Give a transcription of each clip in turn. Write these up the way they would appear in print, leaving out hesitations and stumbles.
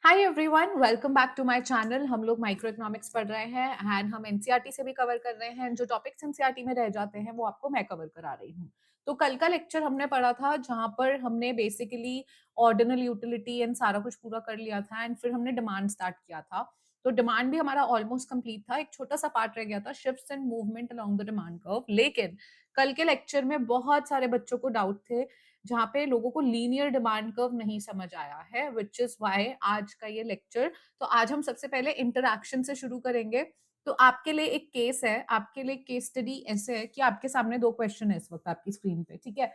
Hi everyone, welcome back to my channel. हम लोग micro economics पढ़ रहे हैं एंड हम एनसीईआरटी से भी कवर कर रहे हैं। जो टॉपिक्स एनसीईआरटी में रह जाते हैं वो आपको मैं कवर करा रही हूँ। तो कल का लेक्चर हमने पढ़ा था जहां पर हमने बेसिकली ऑर्डिनल यूटिलिटी एंड सारा कुछ पूरा कर लिया था एंड फिर हमने डिमांड स्टार्ट किया था। तो डिमांड भी हमारा ऑलमोस्ट कंप्लीट था। एक छोटा सा पार्ट रह गया था, shifts and movement along the demand curve. लेकिन कल के लेक्चर में बहुत सारे बच्चों को डाउट थे जहाँ पे लोगों को लीनियर डिमांड कर्व नहीं समझ आया है, विच इज वाई आज का ये लेक्चर। तो आज हम सबसे पहले इंटरैक्शन से शुरू करेंगे। तो आपके लिए एक केस है, आपके लिए केस स्टडी ऐसे है कि आपके सामने दो क्वेश्चन है इस वक्त आपकी स्क्रीन पे, ठीक है।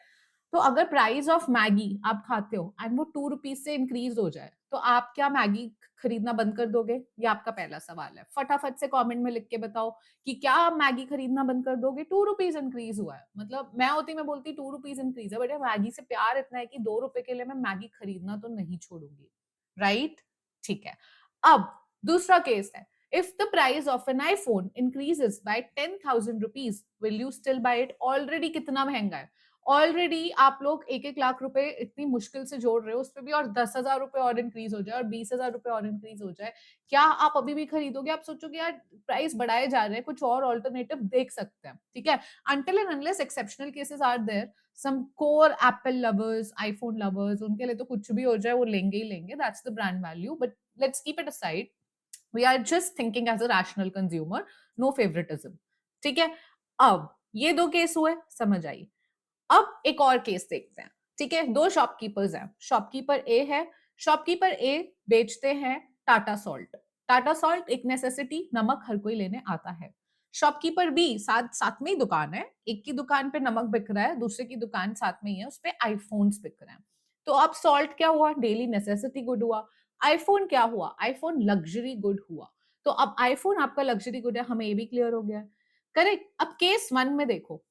तो अगर प्राइस ऑफ मैगी आप खाते हो एंड वो 2 रुपीज से इंक्रीज हो जाए तो आप क्या मैगी खरीदना बंद कर दोगे? ये आपका पहला सवाल है। फटाफट से कमेंट में लिख के बताओ कि क्या आप मैगी खरीदना बंद कर दोगे? 2 रुपीज इंक्रीज हुआ है, मतलब मैं होती मैं बोलती 2 रुपीज इंक्रीज है, बट मैगी से प्यार इतना है कि 2 रुपए के लिए मैं मैगी खरीदना तो नहीं छोड़ूंगी, राइट? ठीक है। अब दूसरा केस है, if the price of an iPhone increases by 10,000 rupees, will you still buy it? Already कितना महंगा है, ऑलरेडी आप लोग 1-1 लाख रुपए इतनी मुश्किल से जोड़ रहे हो, उस पर भी और 10,000 रुपए और इंक्रीज हो जाए और 20,000 रुपए और इंक्रीज हो जाए, क्या आप अभी भी खरीदोगे? आप सोचोगे यार प्राइस बढ़ाए जा रहे हैं, कुछ और ऑल्टरनेटिव देख सकते हैं, ठीक है। Until and unless exceptional cases are there, some core Apple lovers, iPhone lovers, उनके लिए तो कुछ भी हो जाए वो लेंगे ही लेंगे, that's the brand value. But let's keep it aside, we are just thinking as a rational consumer, no favouritism, ठीक है। अब ये दो केस हुए, समझ आई। अब एक और केस देखते हैं, ठीक है। दो शॉपकीपर्स हैं, शॉपकीपर ए है, शॉपकीपर ए बेचते हैं टाटा सॉल्ट। टाटा सॉल्ट एक नेसेसिटी, नमक हर कोई लेने आता है। शॉपकीपर बी, साथ साथ में ही दुकान है, एक की दुकान पे नमक बिक रहा है, दूसरे की दुकान साथ में ही है, उस पे आईफोन्स बिक रहे हैं। तो अब सॉल्ट क्या हुआ? डेली नेसेसिटी गुड हुआ। आईफोन क्या हुआ? आईफोन लग्जरी गुड हुआ। तो अब आईफोन आपका लग्जरी गुड है, हमें ये भी क्लियर हो गया है, करेक्ट। अब केस वन में देखो,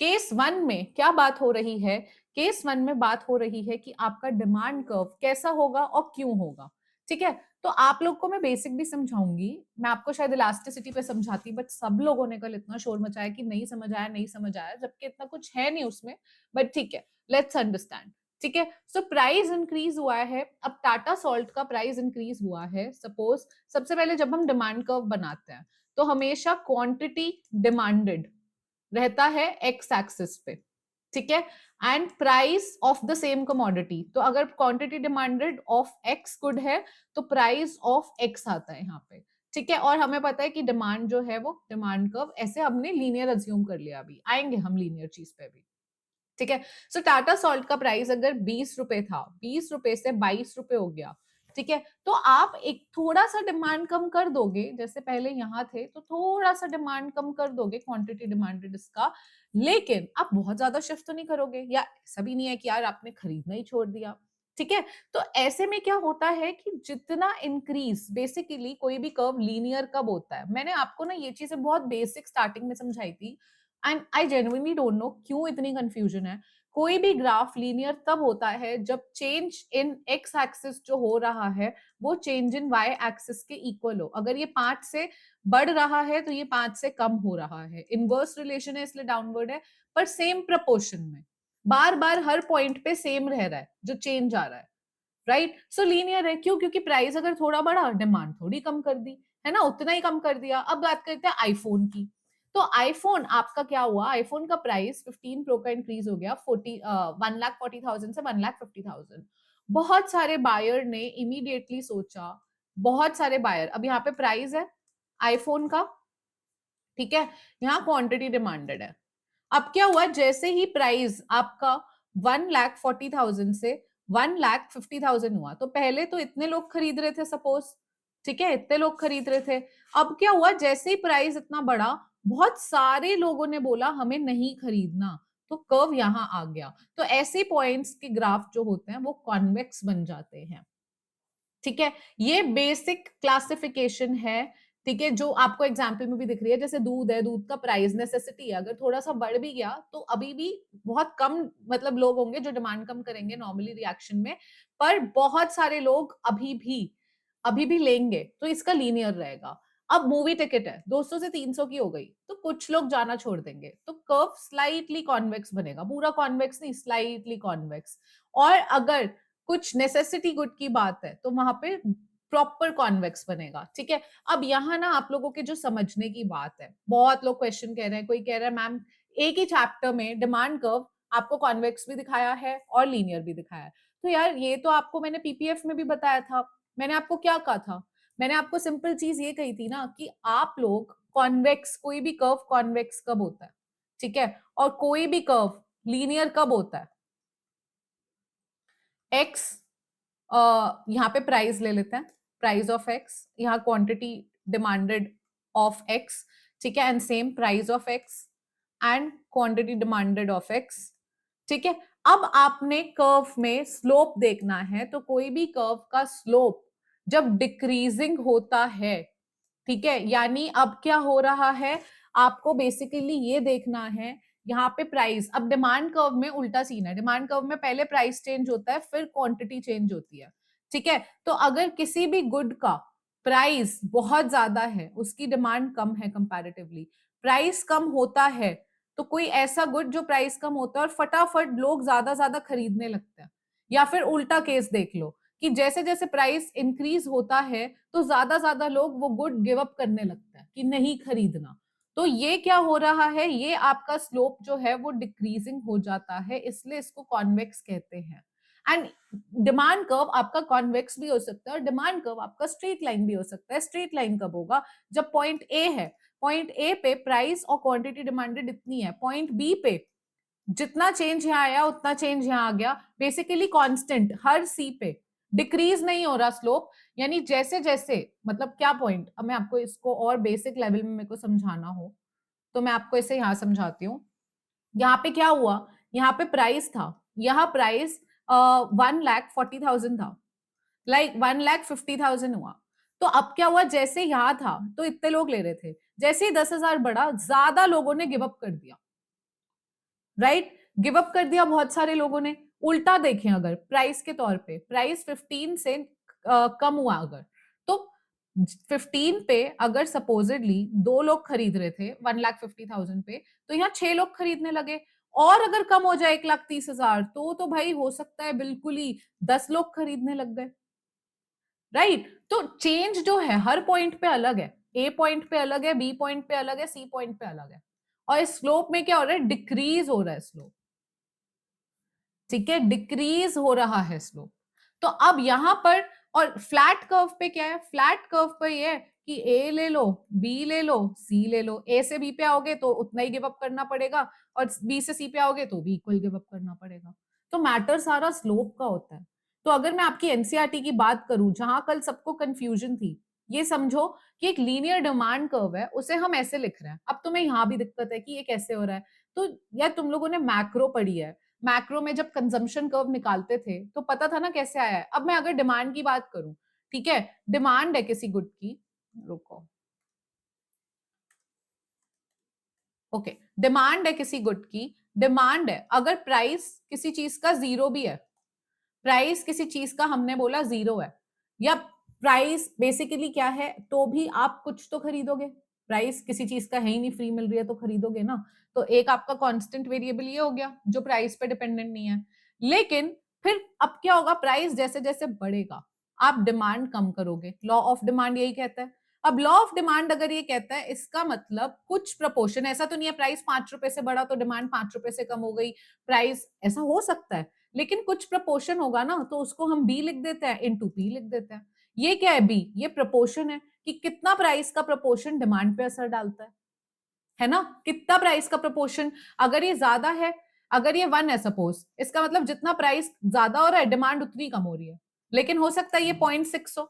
केस वन में क्या बात हो रही है? केस वन में बात हो रही है कि आपका डिमांड कर्व कैसा होगा और क्यों होगा, ठीक है। तो आप लोग को मैं बेसिक भी समझाऊंगी, मैं आपको शायद इलास्टिसिटी पे समझाती, बट सब लोगों ने कल इतना शोर मचाया कि नहीं समझ आया, नहीं समझ आया, जबकि इतना कुछ है नहीं उसमें। बट ठीक है, लेट्स अंडरस्टैंड, ठीक है। सो प्राइस इंक्रीज हुआ है, अब टाटा सॉल्ट का प्राइस इंक्रीज हुआ है। सपोज सबसे पहले जब हम डिमांड कर्व बनाते हैं तो हमेशा क्वांटिटी डिमांडेड रहता है एक्स एक्सिस पे, ठीक है, and price of the same commodity. तो अगर quantity demanded of x good है तो प्राइस ऑफ एक्स आता है यहाँ पे, ठीक है। और हमें पता है कि डिमांड जो है वो डिमांड कर्व ऐसे हमने लीनियर अज्यूम कर लिया, अभी आएंगे हम लीनियर चीज पे भी, ठीक है। सो टाटा सॉल्ट का प्राइस अगर 20 रुपए था, 20 रुपए से 22 रुपए हो गया, ठीक है। तो आप एक थोड़ा सा डिमांड कम कर दोगे, जैसे पहले यहाँ थे तो थोड़ा सा डिमांड कम कर दोगे, क्वांटिटी डिमांडेड इसका, लेकिन आप बहुत ज्यादा शिफ्ट तो नहीं करोगे, या ऐसा भी नहीं है कि यार आपने खरीदना ही छोड़ दिया, ठीक है। तो ऐसे में क्या होता है कि जितना इंक्रीज, बेसिकली कोई भी कर्व लीनियर कब होता है, मैंने आपको ना ये चीजें बहुत बेसिक स्टार्टिंग में समझाई थी and I genuinely don't know क्यों इतनी कंफ्यूजन है। कोई भी ग्राफ लीनियर तब होता है जब चेंज इन एक्स एक्सिस जो हो रहा है वो चेंज इन वाई एक्सिस के इक्वल हो। अगर ये 5 से बढ़ रहा है तो ये 5 से कम हो रहा है, इनवर्स रिलेशन है इसलिए डाउनवर्ड है, पर सेम प्रपोर्शन में, बार बार हर पॉइंट पे सेम रह रहा है जो चेंज आ रहा है, राइट। सो लीनियर है, क्यों? क्योंकि प्राइस अगर थोड़ा बढ़ा, डिमांड थोड़ी कम कर दी, है ना, उतना ही कम कर दिया। अब बात करते हैं आईफोन की। तो आईफोन आपका क्या हुआ? आईफोन का प्राइस 15 प्रो का इंक्रीज हो गया 1,40,000 से 1,50,000। बहुत सारे बायर ने इमीडिएटली सोचा, बहुत सारे बायर, अब यहाँ पे प्राइस है आईफोन का, ठीक है, यहाँ क्वांटिटी डिमांडेड है। अब क्या हुआ, जैसे ही प्राइस आपका 1,40,000 से 1,50,000 हुआ, तो पहले तो इतने लोग खरीद रहे थे सपोज, ठीक है, इतने लोग खरीद रहे थे। अब क्या हुआ, जैसे ही प्राइस इतना बढ़ा, बहुत सारे लोगों ने बोला हमें नहीं खरीदना, तो कर्व यहां आ गया। तो ऐसे पॉइंट्स के ग्राफ जो होते हैं वो कॉन्वेक्स बन जाते हैं, ठीक है। ये बेसिक क्लासिफिकेशन है, ठीक है, जो आपको एग्जाम्पल में भी दिख रही है। जैसे दूध है, दूध का प्राइस नेसेसिटी है, अगर थोड़ा सा बढ़ भी गया तो अभी भी बहुत कम, मतलब लोग होंगे जो डिमांड कम करेंगे नॉर्मली रिएक्शन में, पर बहुत सारे लोग अभी भी लेंगे, तो इसका लीनियर रहेगा। अब मूवी टिकट है 200 से 300 की हो गई, तो कुछ लोग जाना छोड़ देंगे, तो कर्व स्लाइटली कॉन्वेक्स बनेगा, पूरा कॉन्वेक्स नहीं, स्लाइटली कॉन्वेक्स। और अगर कुछ नेसेसिटी गुड की बात है तो वहां पे प्रॉपर कॉन्वेक्स बनेगा, ठीक है। अब यहाँ ना आप लोगों के जो समझने की बात है, बहुत लोग क्वेश्चन कह रहे हैं, कोई कह रहा है मैम एक ही चैप्टर में डिमांड कर्व आपको कॉन्वेक्स भी दिखाया है और लीनियर भी दिखाया है। तो यार ये तो आपको मैंने पीपीएफ में भी बताया था। मैंने आपको क्या कहा था? मैंने आपको सिंपल चीज ये कही थी ना कि आप लोग कॉन्वेक्स, कोई भी कर्व कॉन्वेक्स कब होता है, ठीक है, और कोई भी कर्व लीनियर कब होता है। एक्स, यहाँ पे प्राइस ले लेते हैं, प्राइस ऑफ एक्स, यहाँ क्वांटिटी डिमांडेड ऑफ एक्स, ठीक है, and same price of x and quantity demanded of x, ठीक है। अब आपने कर्व में स्लोप देखना है, तो कोई भी कर्व का स्लोप जब डिक्रीजिंग होता है, ठीक है, यानी अब क्या हो रहा है, आपको बेसिकली ये देखना है यहाँ पे प्राइस, अब डिमांड कर्व में उल्टा सीन है, डिमांड कर्व में पहले प्राइस चेंज होता है फिर क्वांटिटी चेंज होती है, ठीक है। तो अगर किसी भी गुड का प्राइस बहुत ज्यादा है, उसकी डिमांड कम है कंपैरेटिवली, प्राइस कम होता है, तो कोई ऐसा गुड जो प्राइस कम होता है और फटाफट लोग ज्यादा खरीदने लगते हैं। या फिर उल्टा केस देख लो कि जैसे जैसे प्राइस इंक्रीज होता है तो ज्यादा लोग वो गुड गिव अप करने लगते हैं कि नहीं खरीदना। तो ये क्या हो रहा है, ये आपका स्लोप जो है वो डिक्रीजिंग हो जाता है, इसलिए इसको कॉन्वेक्स कहते हैं। एंड डिमांड कर्व आपका कॉन्वेक्स भी हो सकता है और डिमांड कर्व आपका स्ट्रेट लाइन भी हो सकता है। स्ट्रेट लाइन कब होगा, जब पॉइंट ए है, पॉइंट ए पे प्राइस और क्वांटिटी डिमांडेड इतनी है, पॉइंट बी पे जितना चेंज यहाँ आया उतना चेंज यहाँ आ गया, बेसिकली कांस्टेंट हर सी पे, डिक्रीज नहीं हो रहा स्लोप। यानी जैसे जैसे, मतलब क्या पॉइंट, अब मैं आपको इसको और बेसिक लेवल में मेरे को समझाना हो तो मैं आपको इसे यहाँ समझाती हूँ। यहाँ पे क्या हुआ, यहाँ पे प्राइस था, यहाँ प्राइस 1,40,000 था, लाइक 1,50,000 हुआ। तो अब क्या हुआ, जैसे यहाँ था तो इतने लोग ले रहे थे, जैसे ही 10,000 बढ़ा ज्यादा लोगों ने गिव अप कर दिया, राइट, गिव अप कर दिया बहुत सारे लोगों ने। उल्टा देखें, अगर प्राइस के तौर पे प्राइस 15 से कम हुआ अगर, तो 15 पे अगर सपोजिडली 2 लोग खरीद रहे थे 1,50,000 पे, तो यहाँ 6 लोग खरीदने लगे। और अगर कम हो जाए 1,30,000 तो भाई हो सकता है बिल्कुल ही 10 लोग खरीदने लग गए, राइट। तो चेंज जो है हर पॉइंट पे अलग है, ए पॉइंट पे अलग है, बी पॉइंट पे अलग है, सी पॉइंट पे अलग है। और इस स्लोप में क्या हो रहा है, डिक्रीज हो रहा है स्लोप, ठीक है, डिक्रीज हो रहा है स्लोप। तो अब यहां पर, और फ्लैट कर्व पे क्या है, फ्लैट कर्व पे ये है कि ए ले लो, बी ले लो, सी ले लो, ए से बी पे आओगे तो उतना ही गिव अप करना पड़ेगा, और बी से सी पे आओगे तो भी इक्वल गिव अप करना पड़ेगा। तो मैटर सारा स्लोप का होता है। तो अगर मैं आपकी एनसीईआरटी की बात करूं, जहां कल सबको कंफ्यूजन थी, ये समझो कि एक लीनियर डिमांड कर्व है, उसे हम ऐसे लिख रहे हैं। अब तुम्हें यहां भी दिक्कत है कि ये कैसे हो रहा है, तो यार तुम लोगों ने मैक्रो पढ़ी है, मैक्रो में जब कंजम्पशन कर्व निकालते थे तो पता था ना कैसे आया है। अब मैं अगर डिमांड की बात करूं, ठीक है, डिमांड है किसी गुड की, रुको, ओके, डिमांड है किसी गुड की, डिमांड है अगर प्राइस किसी चीज का जीरो भी है, प्राइस किसी चीज का हमने बोला जीरो है, या प्राइस बेसिकली क्या है, तो भी आप कुछ तो खरीदोगे, प्राइस किसी चीज का है ही नहीं, फ्री मिल रही है तो खरीदोगे ना। तो एक आपका कांस्टेंट वेरिएबल ये हो गया जो प्राइस पे डिपेंडेंट नहीं है। लेकिन फिर अब क्या होगा, प्राइस जैसे जैसे बढ़ेगा आप डिमांड कम करोगे, लॉ ऑफ डिमांड यही कहता है। अब लॉ ऑफ डिमांड अगर ये कहता है, इसका मतलब कुछ प्रपोर्शन, ऐसा तो नहीं है प्राइस 5 रुपए से बढ़ा तो डिमांड 5 रुपए से कम हो गई, प्राइस ऐसा हो सकता है, लेकिन कुछ प्रपोर्शन होगा ना, तो उसको हम बी लिख देते हैं, इनटू पी लिख देते हैं। ये क्या है, बी, ये प्रपोर्शन है कि कितना प्राइस का प्रपोर्शन डिमांड पे असर डालता है ना, कितना प्राइस का प्रपोर्शन। अगर ये ज्यादा है, अगर ये 1 है सपोज, इसका मतलब जितना प्राइस ज्यादा हो रहा है डिमांड उतनी कम हो रही है। लेकिन हो सकता है ये 0.6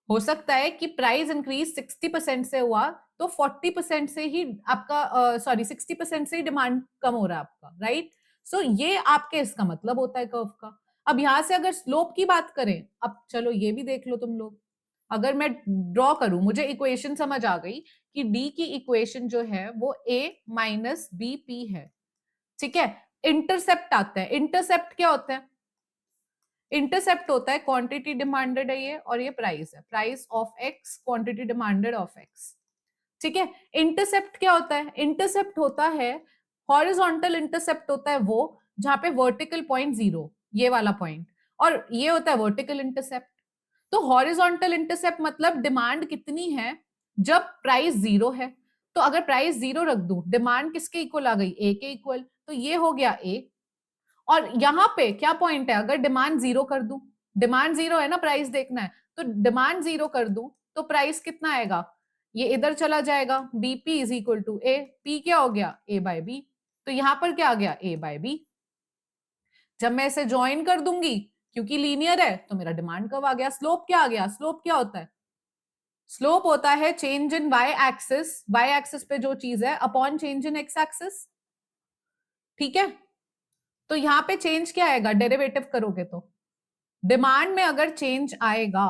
हो सकता है कि प्राइस इंक्रीज 60% से हुआ तो 40% से ही आपका, सॉरी 60% से ही डिमांड कम हो रहा है आपका, राइट। सो ये आपके इसका मतलब होता है कर्व का। अब यहां से अगर स्लोप की बात करें, अब चलो ये भी देख लो तुम लोग, अगर मैं ड्रॉ करूं, मुझे इक्वेशन समझ आ गई कि डी की इक्वेशन जो है वो ए माइनस बी पी है, ठीक है। इंटरसेप्ट आता है, इंटरसेप्ट क्या होता है, इंटरसेप्ट होता है क्वांटिटी डिमांडेड है ये, और ये प्राइस है, price of x, quantity demanded of x, ठीक है। इंटरसेप्ट क्या होता है, इंटरसेप्ट होता है, हॉरिजॉन्टल इंटरसेप्ट होता है वो जहां पे वर्टिकल पॉइंट जीरो, ये वाला पॉइंट, और ये होता है वर्टिकल इंटरसेप्ट। तो हॉरिजॉन्टल इंटरसेप्ट मतलब डिमांड कितनी है जब प्राइस 0 है। तो अगर प्राइस 0 रख दूं, डिमांड किसके इक्वल आ गई, ए के इक्वल, तो ये हो गया ए। और यहाँ पे क्या पॉइंट है, अगर डिमांड 0 कर दूं, डिमांड 0 है ना, प्राइस देखना है, तो डिमांड 0 कर दूं तो प्राइस कितना आएगा, ये इधर चला जाएगा, BP is equal to A, P क्या हो गया, ए बाय बी। तो यहां पर क्या आ गया, ए बाय बी। जब मैं इसे ज्वाइन कर दूंगी, क्योंकि लीनियर है, तो मेरा डिमांड कब आ गया, स्लोप क्या आ गया, स्लोप क्या होता है, स्लोप होता है चेंज इन वाई एक्सिस पे जो चीज है upon change in X axis. ठीक है, तो यहाँ पे चेंज क्या आएगा, डेरिवेटिव करोगे तो डिमांड में अगर चेंज आएगा,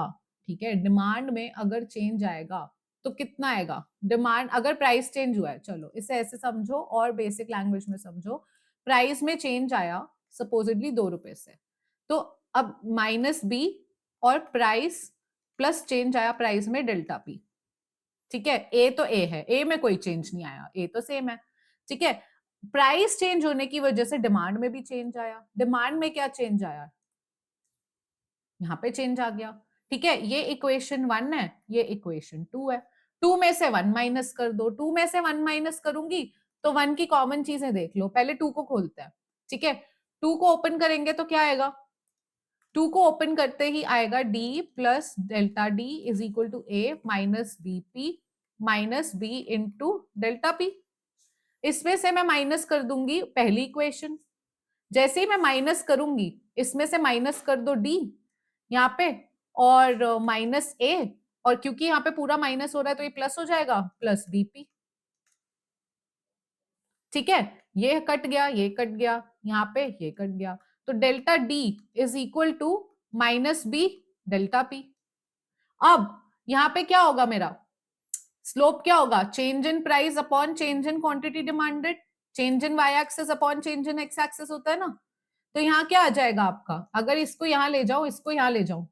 ठीक है, डिमांड में अगर चेंज आएगा तो कितना आएगा, डिमांड अगर प्राइस चेंज हुआ है, चलो इसे ऐसे समझो और बेसिक लैंग्वेज में समझो, प्राइस में चेंज आया सपोजिटली 2 रुपए से, तो अब माइनस बी और प्राइस प्लस चेंज आया प्राइस में डेल्टा पी। ठीक है, ए तो ए है, ए में कोई चेंज नहीं आया, ए तो सेम है। ठीक है, प्राइस चेंज होने की वजह से डिमांड में भी चेंज आया, डिमांड में क्या चेंज आया, यहाँ पे चेंज आ गया। ठीक है, ये इक्वेशन 1 है, ये इक्वेशन 2 है। 2 में से 1 माइनस कर दो, 2 में से 1 माइनस करूंगी तो 1 की कॉमन चीजें देख लो, पहले 2 को खोलते हैं। ठीक है, 2 को ओपन करेंगे तो क्या आएगा, 2 को ओपन करते ही आएगा D plus delta D is equal to A minus B into delta P. इसमें से मैं माइनस कर दूंगी पहली इक्वेशन, जैसे ही मैं माइनस करूंगी इसमें से माइनस कर दो डी यहाँ पे, और माइनस ए, और क्योंकि यहाँ पे पूरा माइनस हो रहा है तो ये प्लस हो जाएगा, प्लस बीपी। ठीक है, ये कट गया, ये कट गया, यहाँ पे ये कट गया, तो delta D is equal to minus B delta P. अब यहाँ पे क्या होगा मेरा, स्लोप क्या होगा, change in price upon change in quantity demanded, change in Y axis upon change in X axis होता है ना। तो यहाँ क्या आ जाएगा आपका, अगर इसको यहां ले जाओ, इसको यहां ले जाओ,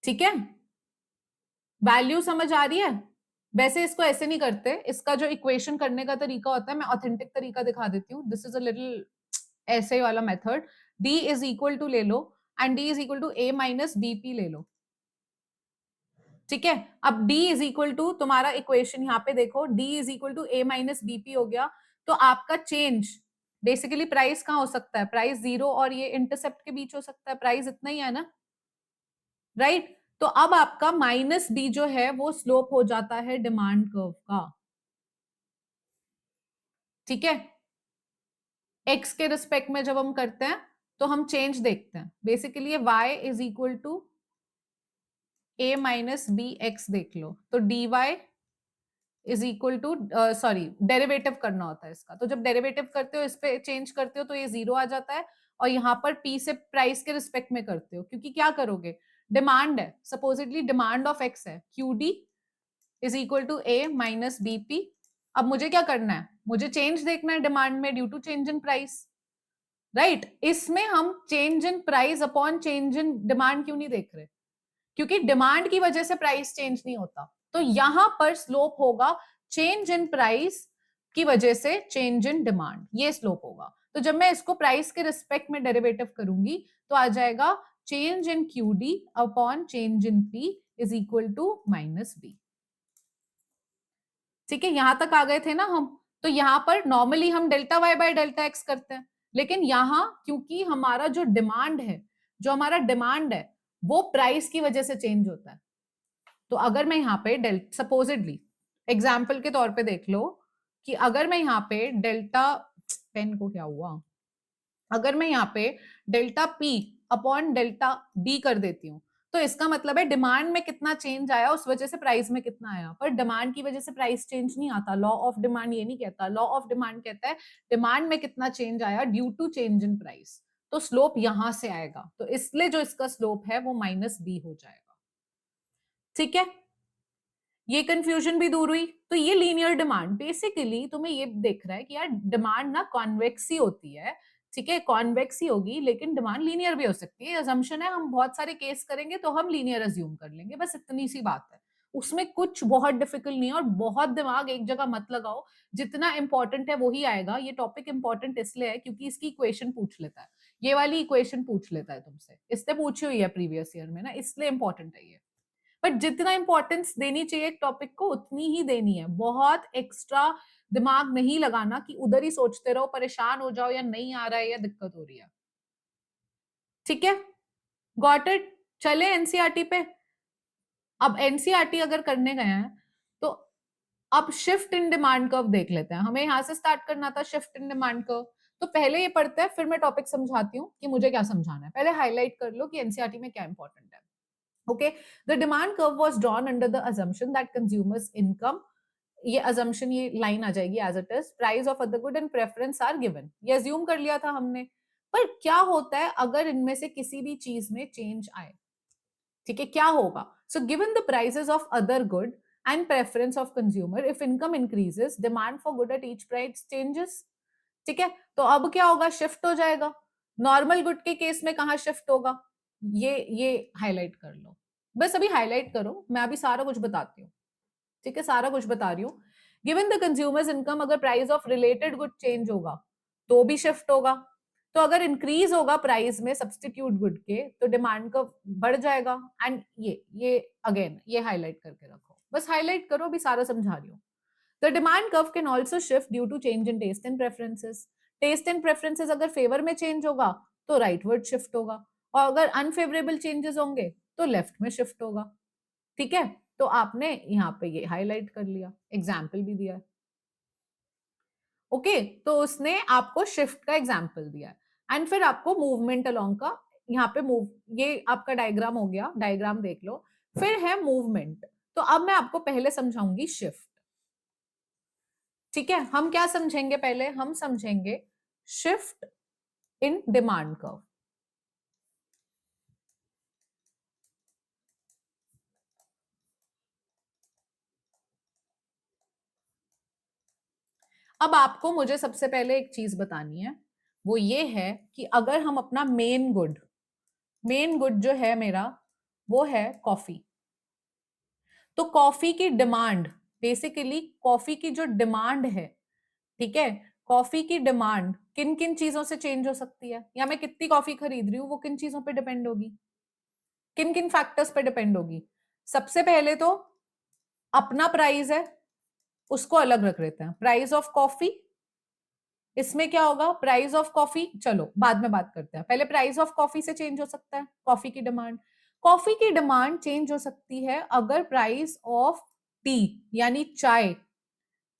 ठीक है, वैल्यू समझ आ रही है। वैसे इसको ऐसे नहीं करते, इसका जो इक्वेशन करने का तरीका होता है, मैं ऑथेंटिक तरीका दिखा देती हूँ, दिस इज अ लिटिल ऐसे वाला method, D is equal to ले लो and D is equal to A minus BP ले लो। ठीक है, अब d इज इक्वल टू तुम्हारा इक्वेशन यहाँ पे देखो, d is equal to A minus BP हो गया, तो आपका चेंज बेसिकली प्राइस कहाँ हो सकता है, प्राइस 0 और ये इंटरसेप्ट के बीच हो सकता है, प्राइस इतना ही है ना, राइट। तो अब आपका माइनस बी जो है वो स्लोप हो जाता है डिमांड कर्व का। ठीक है, एक्स के रिस्पेक्ट में जब हम करते हैं तो हम चेंज देखते हैं, basically y is equal to A minus B X देख लो, तो dy is equal to, sorry derivative करना होता है इसका, तो जब डेरिवेटिव करते हो इस पे चेंज करते हो तो ये 0 आ जाता है, और यहाँ पर p से प्राइस के रिस्पेक्ट में करते हो, क्योंकि क्या करोगे, डिमांड है, सपोजिटली डिमांड ऑफ x है, QD is equal to A minus BP. अब मुझे क्या करना है, मुझे चेंज देखना है डिमांड में due to change in price, right. इसमें हम change in price upon change in demand क्यों नहीं देख रहे, क्योंकि डिमांड की वजह से प्राइस चेंज नहीं होता, तो यहां पर स्लोप होगा चेंज इन प्राइस की वजह से चेंज इन डिमांड, ये स्लोप होगा। तो जब मैं इसको प्राइस के रिस्पेक्ट में डेरिवेटिव करूंगी तो आ जाएगा change in QD upon change in P is equal to minus B. ठीक है, यहां तक आ गए थे ना हम। तो यहां पर नॉर्मली हम delta Y by delta X करते हैं, लेकिन यहां क्योंकि हमारा जो डिमांड है, जो हमारा डिमांड है वो प्राइस की वजह से चेंज होता है, तो अगर मैं यहाँ पे सपोजिटली एग्जाम्पल के तौर पे देख लो कि अगर मैं यहाँ पे डेल्टा, पेन को क्या हुआ, अगर मैं यहाँ पे delta P upon delta D कर देती हूँ, तो इसका मतलब है डिमांड में कितना चेंज आया उस वजह से प्राइस में कितना आया, पर डिमांड की वजह से प्राइस चेंज नहीं आता, लॉ ऑफ डिमांड ये नहीं कहता, लॉ ऑफ डिमांड कहता है डिमांड में कितना चेंज आया due to change in price, तो स्लोप यहां से आएगा, तो इसलिए जो इसका स्लोप है वो माइनस बी हो जाएगा। ठीक है, ये कंफ्यूजन भी दूर हुई। तो ये लीनियर डिमांड बेसिकली तुम्हें ये देख रहा है कि यार डिमांड ना कॉन्वेक्स ही होती है, ठीक है, कॉन्वेक्स ही होगी, लेकिन डिमांड लीनियर भी हो सकती है, अजम्पशन है, हम बहुत सारे केस करेंगे तो हम लीनियर अज्यूम कर लेंगे, बस इतनी सी बात है, उसमें कुछ बहुत डिफिकल्ट नहीं है, और बहुत दिमाग एक जगह मत लगाओ, जितना इंपॉर्टेंट है वही आएगा। ये टॉपिक इंपॉर्टेंट इसलिए है क्योंकि इसकी इक्वेशन पूछ लेता है, ये वाली इक्वेशन पूछ लेता है तुमसे, इससे पूछी हुई है प्रीवियस ईयर में ना, इसलिए इंपॉर्टेंट है ये। बट जितना इंपॉर्टेंस देनी चाहिए एक टॉपिक को उतनी ही देनी है, बहुत एक्स्ट्रा दिमाग नहीं लगाना कि उधर ही सोचते रहो, परेशान हो जाओ या नहीं आ रहा है या दिक्कत हो रही है। ठीक है, गॉट इट। चले एनसीईआरटी पे। अब एनसीईआरटी अगर करने गए हैं तो अब शिफ्ट इन डिमांड कर्व देख लेते हैं। हमें यहां से स्टार्ट करना था, शिफ्ट इन डिमांड कर्व। तो पहले ये पढ़ते हैं, फिर मैं टॉपिक समझाती हूँ कि मुझे क्या समझाना है। पहले हाईलाइट कर लो कि एनसीईआरटी में क्या इंपॉर्टेंट है। Okay, the demand curve was drawn under the assumption that consumers' income, ये assumption, ये line आ जाएगी as it is, price of other good and preference are given, ये assume कर लिया था हमने। पर क्या होता है अगर इनमें से किसी भी चीज में change आए? ठीक है, क्या होगा? So given the prices of other good and preference of consumer, if income increases, demand for good at each price changes। ठीक है, तो अब क्या होगा? शिफ्ट हो जाएगा। नॉर्मल गुड के केस में कहां शिफ्ट होगा? ये हाईलाइट कर लो, बस अभी हाईलाइट करो, मैं अभी सारा कुछ बताती हूँ। ठीक है, सारा कुछ बता रही हूँ। गिवन द कंज्यूमर्स इनकम, अगर price of related good change होगा तो भी शिफ्ट होगा। तो अगर इंक्रीज होगा प्राइस में सब्सटीट्यूट गुड के तो डिमांड का बढ़ जाएगा। एंड ये अगेन ये हाईलाइट करके रखो, बस हाईलाइट करो, अभी सारा समझा रही हूँ। The demand curve can also shift due to change in taste and preferences. Taste and preferences अगर फेवर में चेंज होगा तो राइटवर्ड शिफ्ट होगा, और अगर अनफेवरेबल चेंजेस होंगे तो लेफ्ट में शिफ्ट होगा। ठीक है, तो आपने यहाँ पे ये हाईलाइट कर लिया, एग्जाम्पल भी दिया। ओके, तो उसने आपको शिफ्ट का एग्जाम्पल दिया एंड फिर आपको मूवमेंट अलोंग का, यहाँ पे मूव, ये आपका डायग्राम हो गया, डायग्राम देख लो। फिर है मूवमेंट। तो अब मैं आपको पहले समझाऊंगी शिफ्ट। ठीक है, हम क्या समझेंगे? पहले हम समझेंगे शिफ्ट इन डिमांड कर्व। अब आपको मुझे सबसे पहले एक चीज बतानी है, वो ये है कि अगर हम अपना मेन गुड जो है मेरा वो है कॉफी, तो कॉफी की डिमांड, बेसिकली कॉफी की जो डिमांड है, ठीक है, कॉफी की डिमांड किन किन चीजों से चेंज हो सकती है, या मैं कितनी कॉफी खरीद रही हूँ वो किन चीजों पे डिपेंड होगी, किन किन फैक्टर्स पे डिपेंड होगी? सबसे पहले तो अपना प्राइस है, उसको अलग रख लेते हैं, प्राइस ऑफ कॉफी। इसमें क्या होगा? प्राइस ऑफ कॉफी चलो बाद में बात करते हैं, पहले प्राइस ऑफ कॉफी से चेंज हो सकता है कॉफी की डिमांड। कॉफी की डिमांड चेंज हो सकती है अगर प्राइस ऑफ टी यानी चाय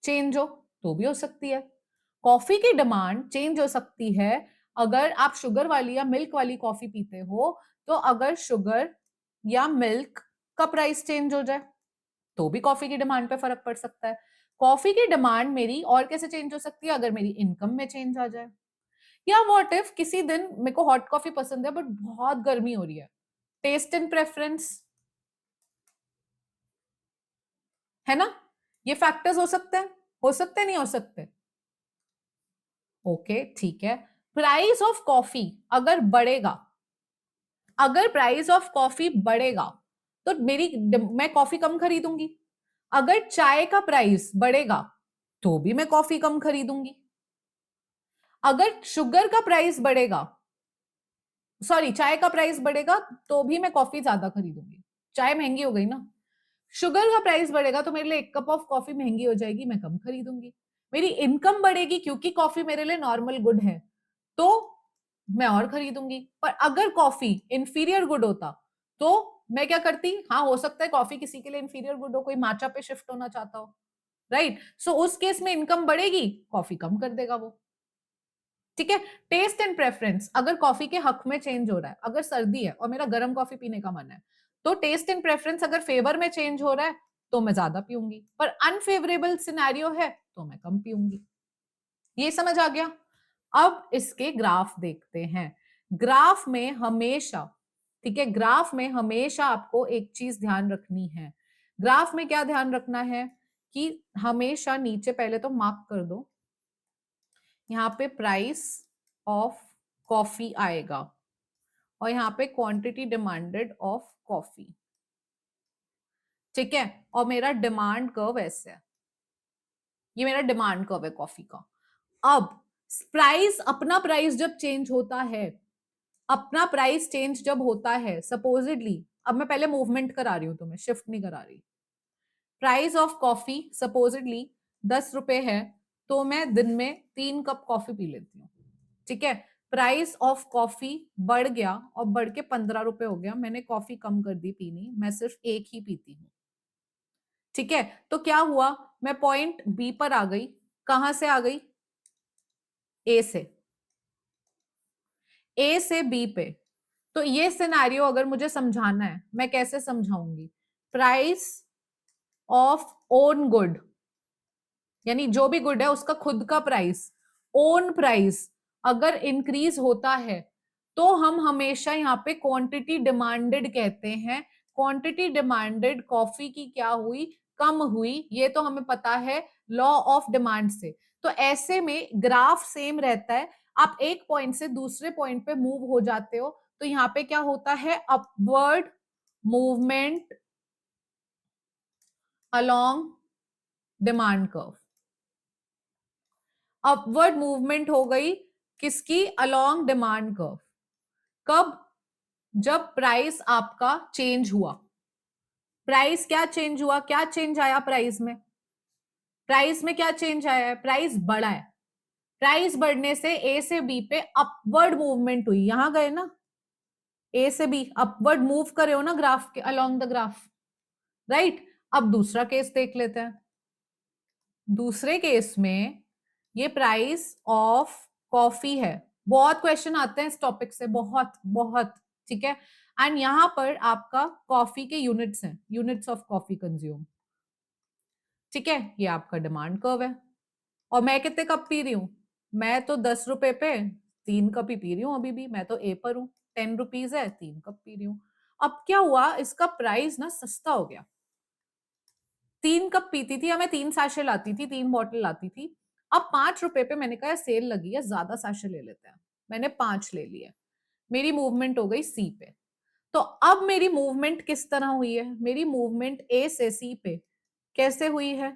चेंज हो, तो भी हो सकती है। कॉफी की डिमांड चेंज हो सकती है अगर आप शुगर वाली या मिल्क वाली कॉफी पीते हो, तो अगर शुगर या मिल्क का प्राइस चेंज हो जाए तो भी कॉफी की डिमांड पे फर्क पड़ सकता है। कॉफी की डिमांड मेरी और कैसे चेंज हो सकती है? अगर मेरी इनकम में चेंज आ जाए, या व्हाट इफ किसी दिन मेरे को हॉट कॉफी पसंद है बट बहुत गर्मी हो रही है, टेस्ट एंड प्रेफरेंस, है ना? ये फैक्टर्स हो सकते हैं, हो सकते नहीं हो सकते? ओके ठीक है, प्राइस ऑफ कॉफी अगर बढ़ेगा, अगर प्राइस ऑफ कॉफी बढ़ेगा तो मेरी, मैं कॉफी कम खरीदूंगी। अगर चाय का प्राइस बढ़ेगा तो भी मैं कॉफी कम खरीदूंगी। अगर शुगर का प्राइस बढ़ेगा, सॉरी चाय का प्राइस बढ़ेगा तो भी मैं कॉफी ज्यादा खरीदूंगी, चाय महंगी हो गई ना। शुगर का प्राइस बढ़ेगा तो मेरे लिए एक कप ऑफ कॉफी महंगी हो जाएगी, मैं कम खरीदूंगी। मेरी इनकम बढ़ेगी क्योंकि कॉफी मेरे लिए नॉर्मल गुड है, तो मैं और खरीदूंगी। पर अगर कॉफी इंफीरियर गुड होता तो मैं क्या करती? हाँ, हो सकता है कॉफी किसी के लिए इंफीरियर गुड हो, कोई माचा पे शिफ्ट होना चाहता हो, राइट? सो उस केस में इनकम बढ़ेगी, कॉफी कम कर देगा वो। ठीक है, टेस्ट एंड प्रेफरेंस अगर कॉफी के हक में चेंज हो रहा है, अगर सर्दी है और मेरा गर्म कॉफी पीने का मन है, तो टेस्ट एंड प्रेफरेंस अगर फेवर में चेंज हो रहा है तो मैं ज्यादा पीऊंगी, पर अनफेवरेबल सिनेरियो है तो मैं कम पीऊंगी। ये समझ आ गया? अब इसके ग्राफ देखते हैं। ग्राफ में हमेशा, ठीक है, ग्राफ में हमेशा आपको एक चीज ध्यान रखनी है। ग्राफ में क्या ध्यान रखना है कि हमेशा नीचे पहले तो मार्क कर दो, यहाँ पे प्राइस ऑफ कॉफी आएगा और यहाँ पे क्वांटिटी डिमांडेड ऑफ कॉफी। ठीक है, और मेरा डिमांड कर्व ऐसे है, ये मेरा डिमांड कर्व है कॉफी का। अब प्राइस, अपना प्राइस जब चेंज होता है, अपना प्राइस चेंज जब होता है सपोजिटली, अब मैं पहले मूवमेंट करा रही हूं, तुम्हें शिफ्ट नहीं करा रही। प्राइस ऑफ कॉफी सपोजिटली 10 रुपए है, तो मैं दिन में 3 कप कॉफी पी लेती हूँ। ठीक है, प्राइस ऑफ कॉफी बढ़ गया और बढ़ के 15 रुपए हो गया, मैंने कॉफी कम कर दी पीनी, मैं सिर्फ एक ही पीती हूँ। ठीक है, तो क्या हुआ, मैं पॉइंट बी पर आ गई। कहां से आ गई? ए से, ए से बी पे। तो ये सिनेरियो अगर मुझे समझाना है, मैं कैसे समझाऊंगी? प्राइस ऑफ ओन गुड, यानी जो भी गुड है उसका खुद का प्राइस, ओन प्राइस अगर इंक्रीज होता है तो हम हमेशा यहाँ पे क्वांटिटी डिमांडेड कहते हैं। क्वांटिटी डिमांडेड कॉफी की क्या हुई? कम हुई, ये तो हमें पता है लॉ ऑफ डिमांड से। तो ऐसे में ग्राफ सेम रहता है, आप एक पॉइंट से दूसरे पॉइंट पे मूव हो जाते हो, तो यहाँ पे क्या होता है? Upward movement along demand curve. Upward movement हो गई किसकी? Along demand curve. कब? जब प्राइस आपका चेंज हुआ। प्राइस क्या चेंज हुआ? क्या चेंज आया प्राइस में? प्राइस में क्या चेंज आया है? प्राइस बढ़ा है। प्राइस बढ़ने से ए से बी पे अपवर्ड मूवमेंट हुई, यहां गए ना, ए से बी अपवर्ड मूव करे हो ना ग्राफ के, अलोंग द ग्राफ, राइट। अब दूसरा केस देख लेते हैं। दूसरे केस में ये प्राइस ऑफ कॉफी है। बहुत क्वेश्चन आते हैं इस टॉपिक से, बहुत बहुत। ठीक है, एंड यहां पर आपका कॉफी के यूनिट्स हैं, यूनिट्स ऑफ कॉफी कंज्यूम। ठीक है, ये आपका डिमांड कर्व है। और मैं कितने कप पी रही हूं? मैं तो 10 रुपए पे 3 कप ही पी रही हूँ अभी भी, मैं तो ए पर हूँ। 10 रुपीज है, 3 कप पी रही हूँ। अब क्या हुआ, इसका प्राइस ना सस्ता हो गया। 3 कप पीती थी या मैं 3 सैशे लाती थी, 3 बॉटल लाती थी। अब 5 रुपए पे मैंने कहा सेल लगी है, ज्यादा सैशे ले लेते हैं, मैंने 5 ले लिए। मेरी मूवमेंट हो गई सी पे। तो अब मेरी मूवमेंट किस तरह हुई है? मेरी मूवमेंट ए से सी पे कैसे हुई है?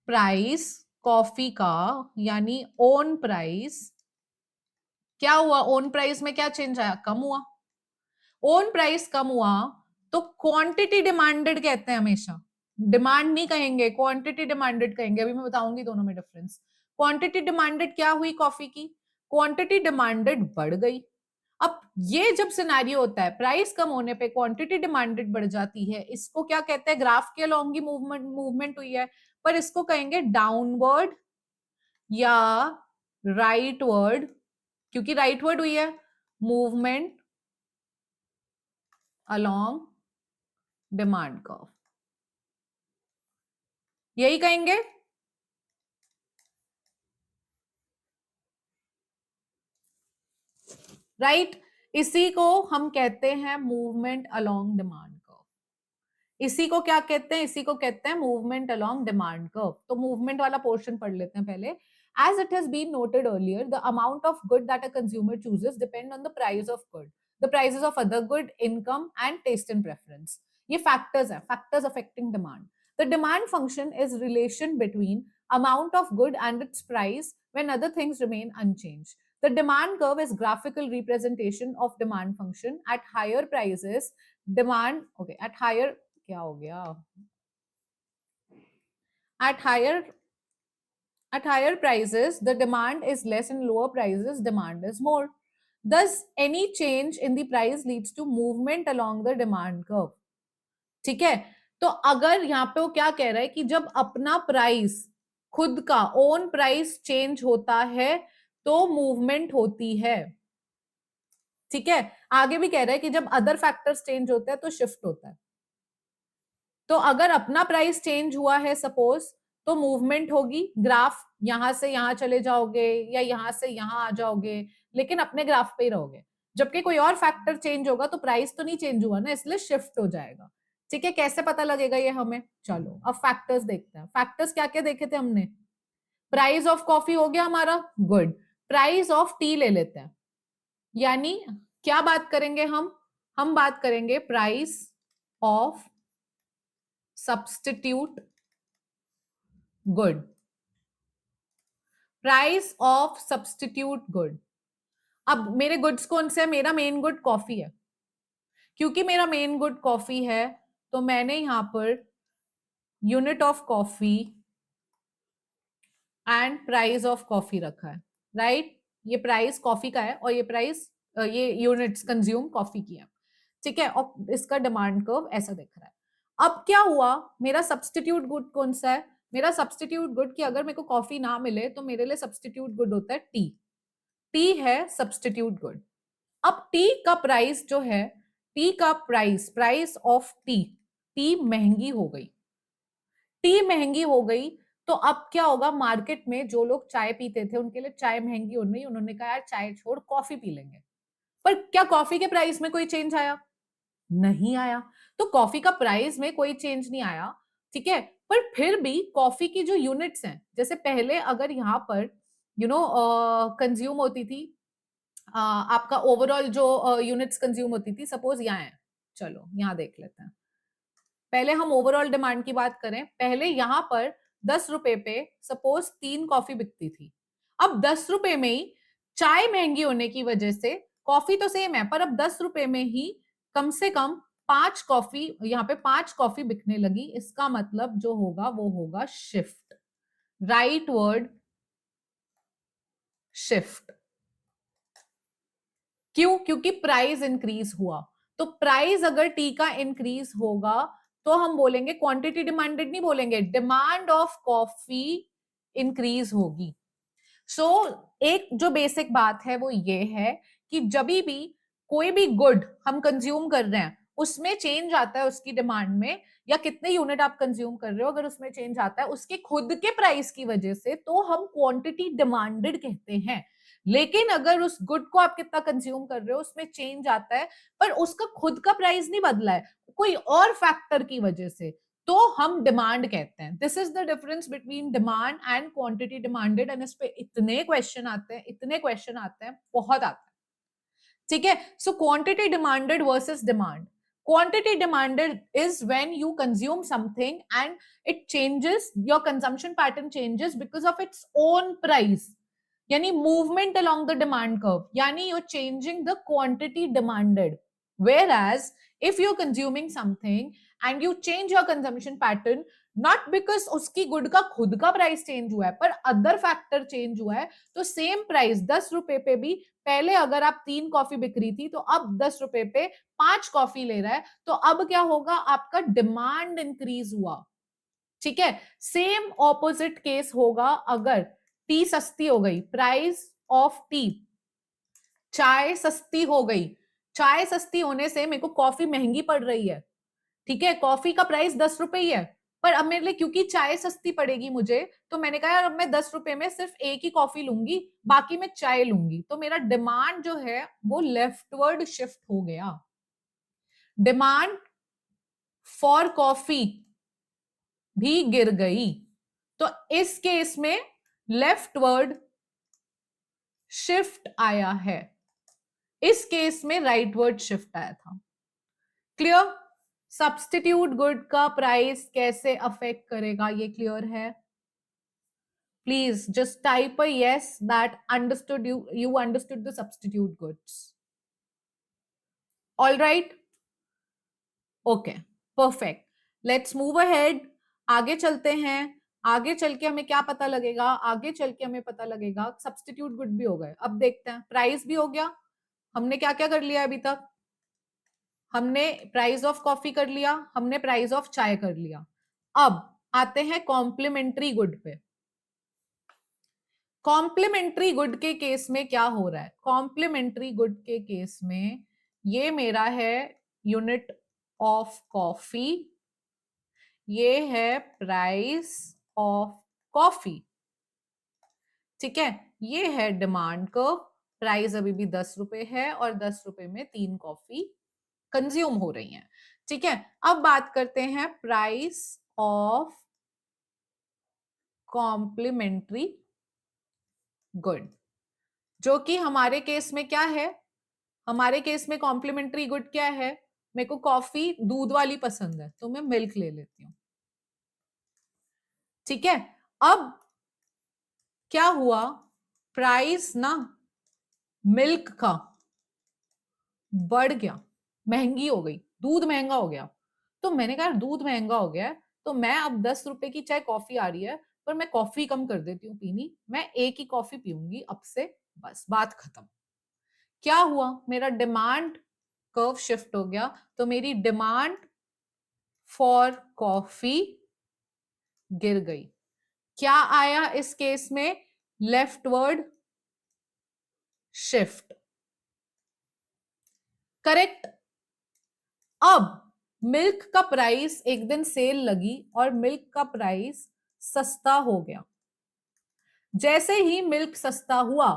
प्राइस कॉफी का, यानी ओन प्राइस, क्या हुआ? ओन प्राइस में क्या चेंज आया? कम हुआ। ओन प्राइस कम हुआ तो क्वांटिटी डिमांडेड कहते हैं हमेशा, डिमांड नहीं कहेंगे, क्वांटिटी डिमांडेड कहेंगे। अभी मैं बताऊंगी दोनों में डिफरेंस। क्वांटिटी डिमांडेड क्या हुई कॉफी की? क्वांटिटी डिमांडेड बढ़ गई। अब ये जब सिनेरियो होता है, प्राइस कम होने पे क्वांटिटी डिमांडेड बढ़ जाती है, इसको क्या कहते हैं? ग्राफ के अलोंग ही मूवमेंट हुई है, पर इसको कहेंगे डाउनवर्ड या राइटवर्ड, क्योंकि राइटवर्ड हुई है, मूवमेंट अलोंग डिमांड कर्व, यही कहेंगे। राइट, इसी को हम कहते हैं मूवमेंट अलोंग डिमांड कर्व। इसी को क्या कहते हैं? इसी को कहते हैं मूवमेंट अलोंग डिमांड कर्व। तो मूवमेंट वाला पोर्शन पढ़ लेते हैं पहले। As it has been noted earlier, the amount of good that a consumer chooses depend on the price of good, the prices of other good, income, and taste and preference. ये factors हैं, factors affecting demand. The demand function is relation between amount of good and its price when other things remain unchanged. The demand curve is graphical representation of demand function. At higher prices, demand, okay, at higher, क्या हो गया? At higher prices, the demand is less, and lower prices, demand is more. Thus, any change in the price leads to movement along the demand curve. ठीक है, तो अगर यहाँ पे वो क्या कह रहा है कि जब अपना प्राइस, खुद का ओन प्राइस चेंज होता है तो मूवमेंट होती है। ठीक है, आगे भी कह रहा है कि जब अदर फैक्टर्स चेंज होते हैं तो शिफ्ट होता है। तो अगर अपना प्राइस चेंज हुआ है सपोज, तो मूवमेंट होगी, ग्राफ यहां से यहां चले जाओगे या यहां से यहां आ जाओगे, लेकिन अपने ग्राफ पे ही रहोगे। जबकि कोई और फैक्टर चेंज होगा तो प्राइस तो नहीं चेंज हुआ ना, इसलिए शिफ्ट हो जाएगा। ठीक है, कैसे पता लगेगा ये हमें? चलो अब फैक्टर्स देखते हैं। फैक्टर्स क्या क्या देखे थे हमने? प्राइस ऑफ कॉफी हो गया हमारा, गुड। प्राइस ऑफ टी ले लेते हैं, यानी क्या बात करेंगे हम बात करेंगे price of substitute good, price of substitute good. अब मेरे गुड्स कौन से है? मेरा मेन गुड कॉफी है। क्योंकि मेरा मेन गुड कॉफी है तो मैंने यहां per unit of coffee and price of coffee रखा है, राइट? ये प्राइस कॉफी का है और ये प्राइस, ये यूनिट्स कंज्यूम कॉफी की है, ठीक है? और इसका डिमांड कर्व ऐसा दिख रहा है। अब क्या हुआ, मेरा सब्स्टिट्यूट गुड कौन सा है? मेरा सब्स्टिट्यूट गुड कि अगर मेरे को कॉफी ना मिले तो मेरे लिए सब्स्टिट्यूट गुड होता है टी। टी है सब्स्टिट्यूट गुड। अब टी का प्राइस जो है, टी का प्राइस ऑफ टी, टी महंगी हो गई। टी महंगी हो गई तो अब क्या होगा, मार्केट में जो लोग चाय पीते थे उनके लिए चाय महंगी हो रही, उन्होंने कहा यार चाय छोड़ कॉफी पी लेंगे। पर क्या कॉफी के प्राइस में कोई चेंज आया? नहीं आया। तो कॉफी का प्राइस में कोई चेंज नहीं आया, ठीक है? पर फिर भी कॉफी की जो यूनिट्स हैं, जैसे पहले अगर यहाँ पर कंज्यूम होती थी, आपका ओवरऑल जो यूनिट्स कंज्यूम होती थी, सपोज यहाँ है, चलो यहाँ देख लेते हैं। पहले हम ओवरऑल डिमांड की बात करें, पहले यहां पर 10 रुपए पे सपोज 3 कॉफी बिकती थी। अब 10 रुपए में ही चाय महंगी होने की वजह से कॉफी तो सेम है, पर अब 10 रुपए में ही कम से कम 5 कॉफी, यहाँ पे 5 कॉफी बिकने लगी। इसका मतलब जो होगा वो होगा शिफ्ट, राइट वर्ड शिफ्ट। क्यों? क्योंकि प्राइस इंक्रीज हुआ। तो प्राइस अगर टी का इंक्रीज होगा तो हम बोलेंगे क्वांटिटी डिमांडेड, नहीं बोलेंगे, डिमांड ऑफ कॉफी इंक्रीज होगी। सो एक जो बेसिक बात है वो ये है कि जब भी कोई भी गुड हम कंज्यूम कर रहे हैं उसमें चेंज आता है उसकी डिमांड में, या कितने यूनिट आप कंज्यूम कर रहे हो, अगर उसमें चेंज आता है उसके खुद के प्राइस की वजह से, तो हम क्वांटिटी डिमांडेड कहते हैं। लेकिन अगर उस गुड को आप कितना कंज्यूम कर रहे हो उसमें चेंज आता है, पर उसका खुद का प्राइस नहीं बदला है, कोई और फैक्टर की वजह से, तो हम डिमांड कहते हैं। This is the difference between demand and quantity demanded. And इस पे इतने क्वेश्चन आते हैं, इतने क्वेश्चन आते हैं, बहुत आते हैं, ठीक है? So quantity demanded versus demand. Quantity demanded is when you consume something and it changes, your consumption pattern changes because of its own price, yani movement along the demand curve, yani you're changing the quantity demanded. Whereas if you're consuming something and you change your consumption pattern, not because उसकी good का खुद का price change हुआ है पर other factor change हुआ है, तो सेम प्राइस 10 रुपए पे भी पहले अगर आप 3 कॉफी बिक रही थी तो अब 10 रुपए पे 5 कॉफी ले रहा है, तो अब क्या होगा, आपका डिमांड इंक्रीज हुआ, ठीक है? सेम ऑपोजिट केस होगा अगर टी सस्ती हो गई, प्राइस ऑफ टी, चाय सस्ती हो गई, चाय सस्ती होने से मेरे को कॉफी महंगी पड़ रही है, ठीक है? कॉफी का प्राइस 10 रुपए ही है, पर अब मेरे लिए क्योंकि चाय सस्ती पड़ेगी मुझे, तो मैंने कहा यार अब मैं 10 रुपए में सिर्फ एक ही कॉफी लूंगी, बाकी मैं चाय लूंगी। तो मेरा डिमांड जो है वो लेफ्टवर्ड शिफ्ट हो गया। डिमांड फॉर कॉफी भी गिर गई। तो इस केस में लेफ्टवर्ड शिफ्ट आया है, इस केस में राइटवर्ड शिफ्ट आया था। क्लियर? सब्स्टिट्यूट गुड का प्राइस कैसे अफेक्ट करेगा ये क्लियर है? Please just type a yes that understood, you understood the substitute goods. All right? Okay, perfect. Let's move ahead. आगे चलते हैं। आगे चल के हमें क्या पता लगेगा? आगे चल के हमें पता लगेगा सब्स्टिट्यूट गुड भी हो गए। अब देखते हैं, प्राइस भी हो गया। हमने क्या क्या कर लिया अभी तक? हमने प्राइस ऑफ कॉफी कर लिया, हमने प्राइस ऑफ चाय कर लिया। अब आते हैं कॉम्प्लीमेंट्री गुड पे। कॉम्प्लीमेंट्री गुड के केस में क्या हो रहा है? कॉम्प्लीमेंट्री गुड के केस में ये मेरा है यूनिट ऑफ कॉफी, ये है प्राइस ऑफ कॉफी, ठीक है? ये है डिमांड कर्व, प्राइस अभी भी 10 रुपए है और 10 रुपए में 3 कॉफी कंज्यूम हो रही हैं, ठीक है? अब बात करते हैं प्राइस ऑफ कॉम्प्लीमेंट्री गुड, जो कि हमारे केस में क्या है? हमारे केस में कॉम्प्लीमेंट्री गुड क्या है? मेरे को कॉफी दूध वाली पसंद है तो मैं मिल्क ले लेती हूँ, ठीक है, अब क्या हुआ, प्राइस ना मिल्क का बढ़ गया, महंगी हो गई, दूध महंगा हो गया। तो मैंने कहा दूध महंगा हो गया है तो मैं अब 10 रुपए की चाहे कॉफी आ रही है पर मैं कॉफी कम कर देती हूँ पीनी, मैं एक ही कॉफी पीऊंगी अब से, बस बात खत्म। क्या हुआ, मेरा डिमांड कर्व शिफ्ट हो गया, तो मेरी डिमांड फॉर कॉफी गिर गई। क्या आया इस केस में, लेफ्टवर्ड शिफ्ट, करेक्ट। अब मिल्क का प्राइस, एक दिन सेल लगी और मिल्क का प्राइस सस्ता हो गया। जैसे ही मिल्क सस्ता हुआ,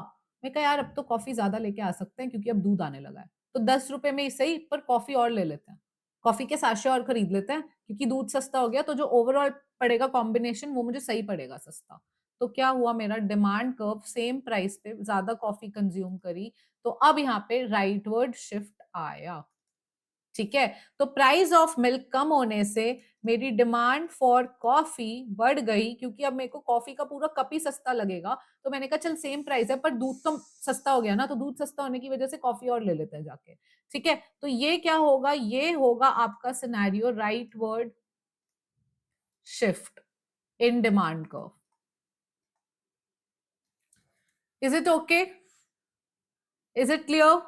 मैं कहा यार अब तो कॉफी ज्यादा लेके आ सकते हैं क्योंकि अब दूध आने लगा है, तो 10 रुपए में ही सही पर कॉफी और ले लेते हैं, कॉफी के साशे और खरीद लेते हैं क्योंकि दूध सस्ता हो गया, तो जो ओवरऑल पड़ेगा कॉम्बिनेशन वो मुझे सही पड़ेगा सस्ता। तो क्या हुआ, मेरा डिमांड कर्व सेम प्राइस पे ज्यादा कॉफी कंज्यूम करी, तो अब यहाँ पे राइटवर्ड शिफ्ट आया। ठीक है, तो प्राइस ऑफ मिल्क कम होने से मेरी डिमांड फॉर कॉफी बढ़ गई, क्योंकि अब मेरे को कॉफी का पूरा कप ही सस्ता लगेगा, तो मैंने कहा चल सेम प्राइस है पर दूध तो सस्ता हो गया ना, तो दूध सस्ता होने की वजह से कॉफी और ले लेते हैं जाके। ठीक है, तो ये क्या होगा, ये होगा आपका scenario rightward shift in demand curve. Is it okay, is it clear,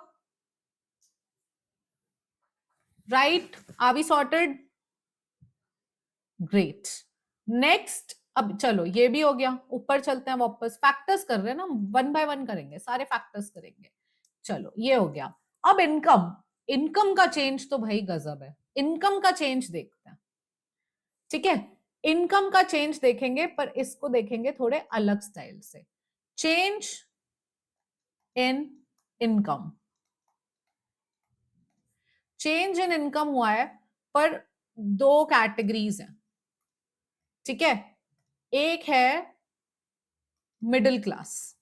right, are we sorted, great. Next, अब चलो ये भी हो गया, ऊपर चलते हैं वापस, फैक्टर्स कर रहे हैं ना, वन बाय वन करेंगे, सारे फैक्टर्स करेंगे। चलो ये हो गया, अब इनकम, इनकम का चेंज तो भाई गजब है, इनकम का चेंज देखते हैं। ठीक है, इनकम का चेंज देखेंगे पर इसको देखेंगे थोड़े अलग स्टाइल से। Change in income, change in income हुआ है पर दो कैटेगरीज हैं। ठीक है, एक है मिडिल क्लास,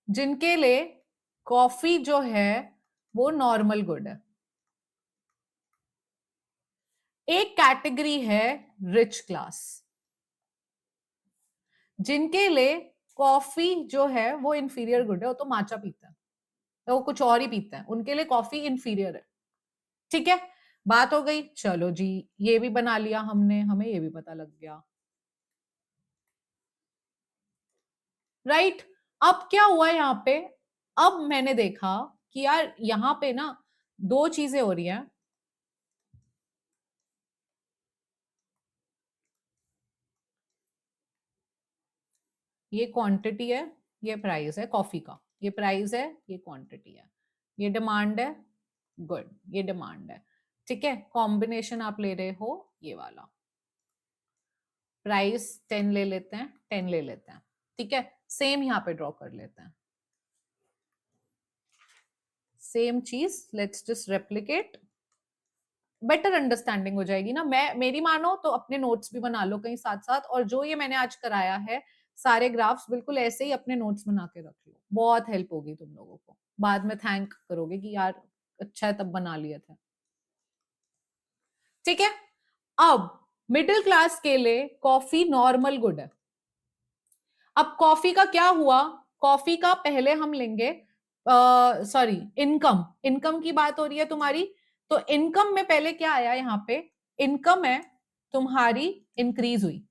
जिनके लिए कॉफी जो है वो नॉर्मल गुड है। एक कैटेगरी है रिच क्लास, जिनके लिए कॉफी जो है वो इंफीरियर गुड है, वो तो माचा पीता है, तो वो कुछ और ही पीता है, उनके लिए कॉफी इंफीरियर है। ठीक है, बात हो गई, चलो जी ये भी बना लिया हमने, हमें ये भी पता लग गया, राइट। अब क्या हुआ यहाँ पे, अब मैंने देखा कि यार यहाँ पे ना दो चीजें हो रही हैं। ये क्वांटिटी है, ये प्राइस है कॉफी का, ये प्राइस है, ये क्वांटिटी है, ये डिमांड है, गुड, ये डिमांड है। ठीक है, कॉम्बिनेशन आप ले रहे हो ये वाला, प्राइस 10 ले लेते हैं, 10 ले लेते हैं। ठीक है, सेम यहाँ पे ड्रॉ कर लेते हैं, सेम चीज, let's just replicate, better understanding हो जाएगी ना। मैं, मेरी मानो तो अपने नोट्स भी बना लो कहीं साथ साथ, और जो ये मैंने आज कराया है सारे ग्राफ्स बिल्कुल ऐसे ही अपने नोट्स बना के रख लो, बहुत हेल्प होगी तुम लोगों को, बाद में थैंक करोगे कि यार अच्छा है तब बना लिए थे। ठीक है, अब मिडिल क्लास के लिए कॉफी नॉर्मल गुड है। अब कॉफी का क्या हुआ, कॉफी का पहले हम लेंगे, सॉरी इनकम, इनकम की बात हो रही है तुम्हारी, तो इनकम में पहले क्या आया यहाँ पे, इनकम है तुम्हारी इंक्रीज हुई,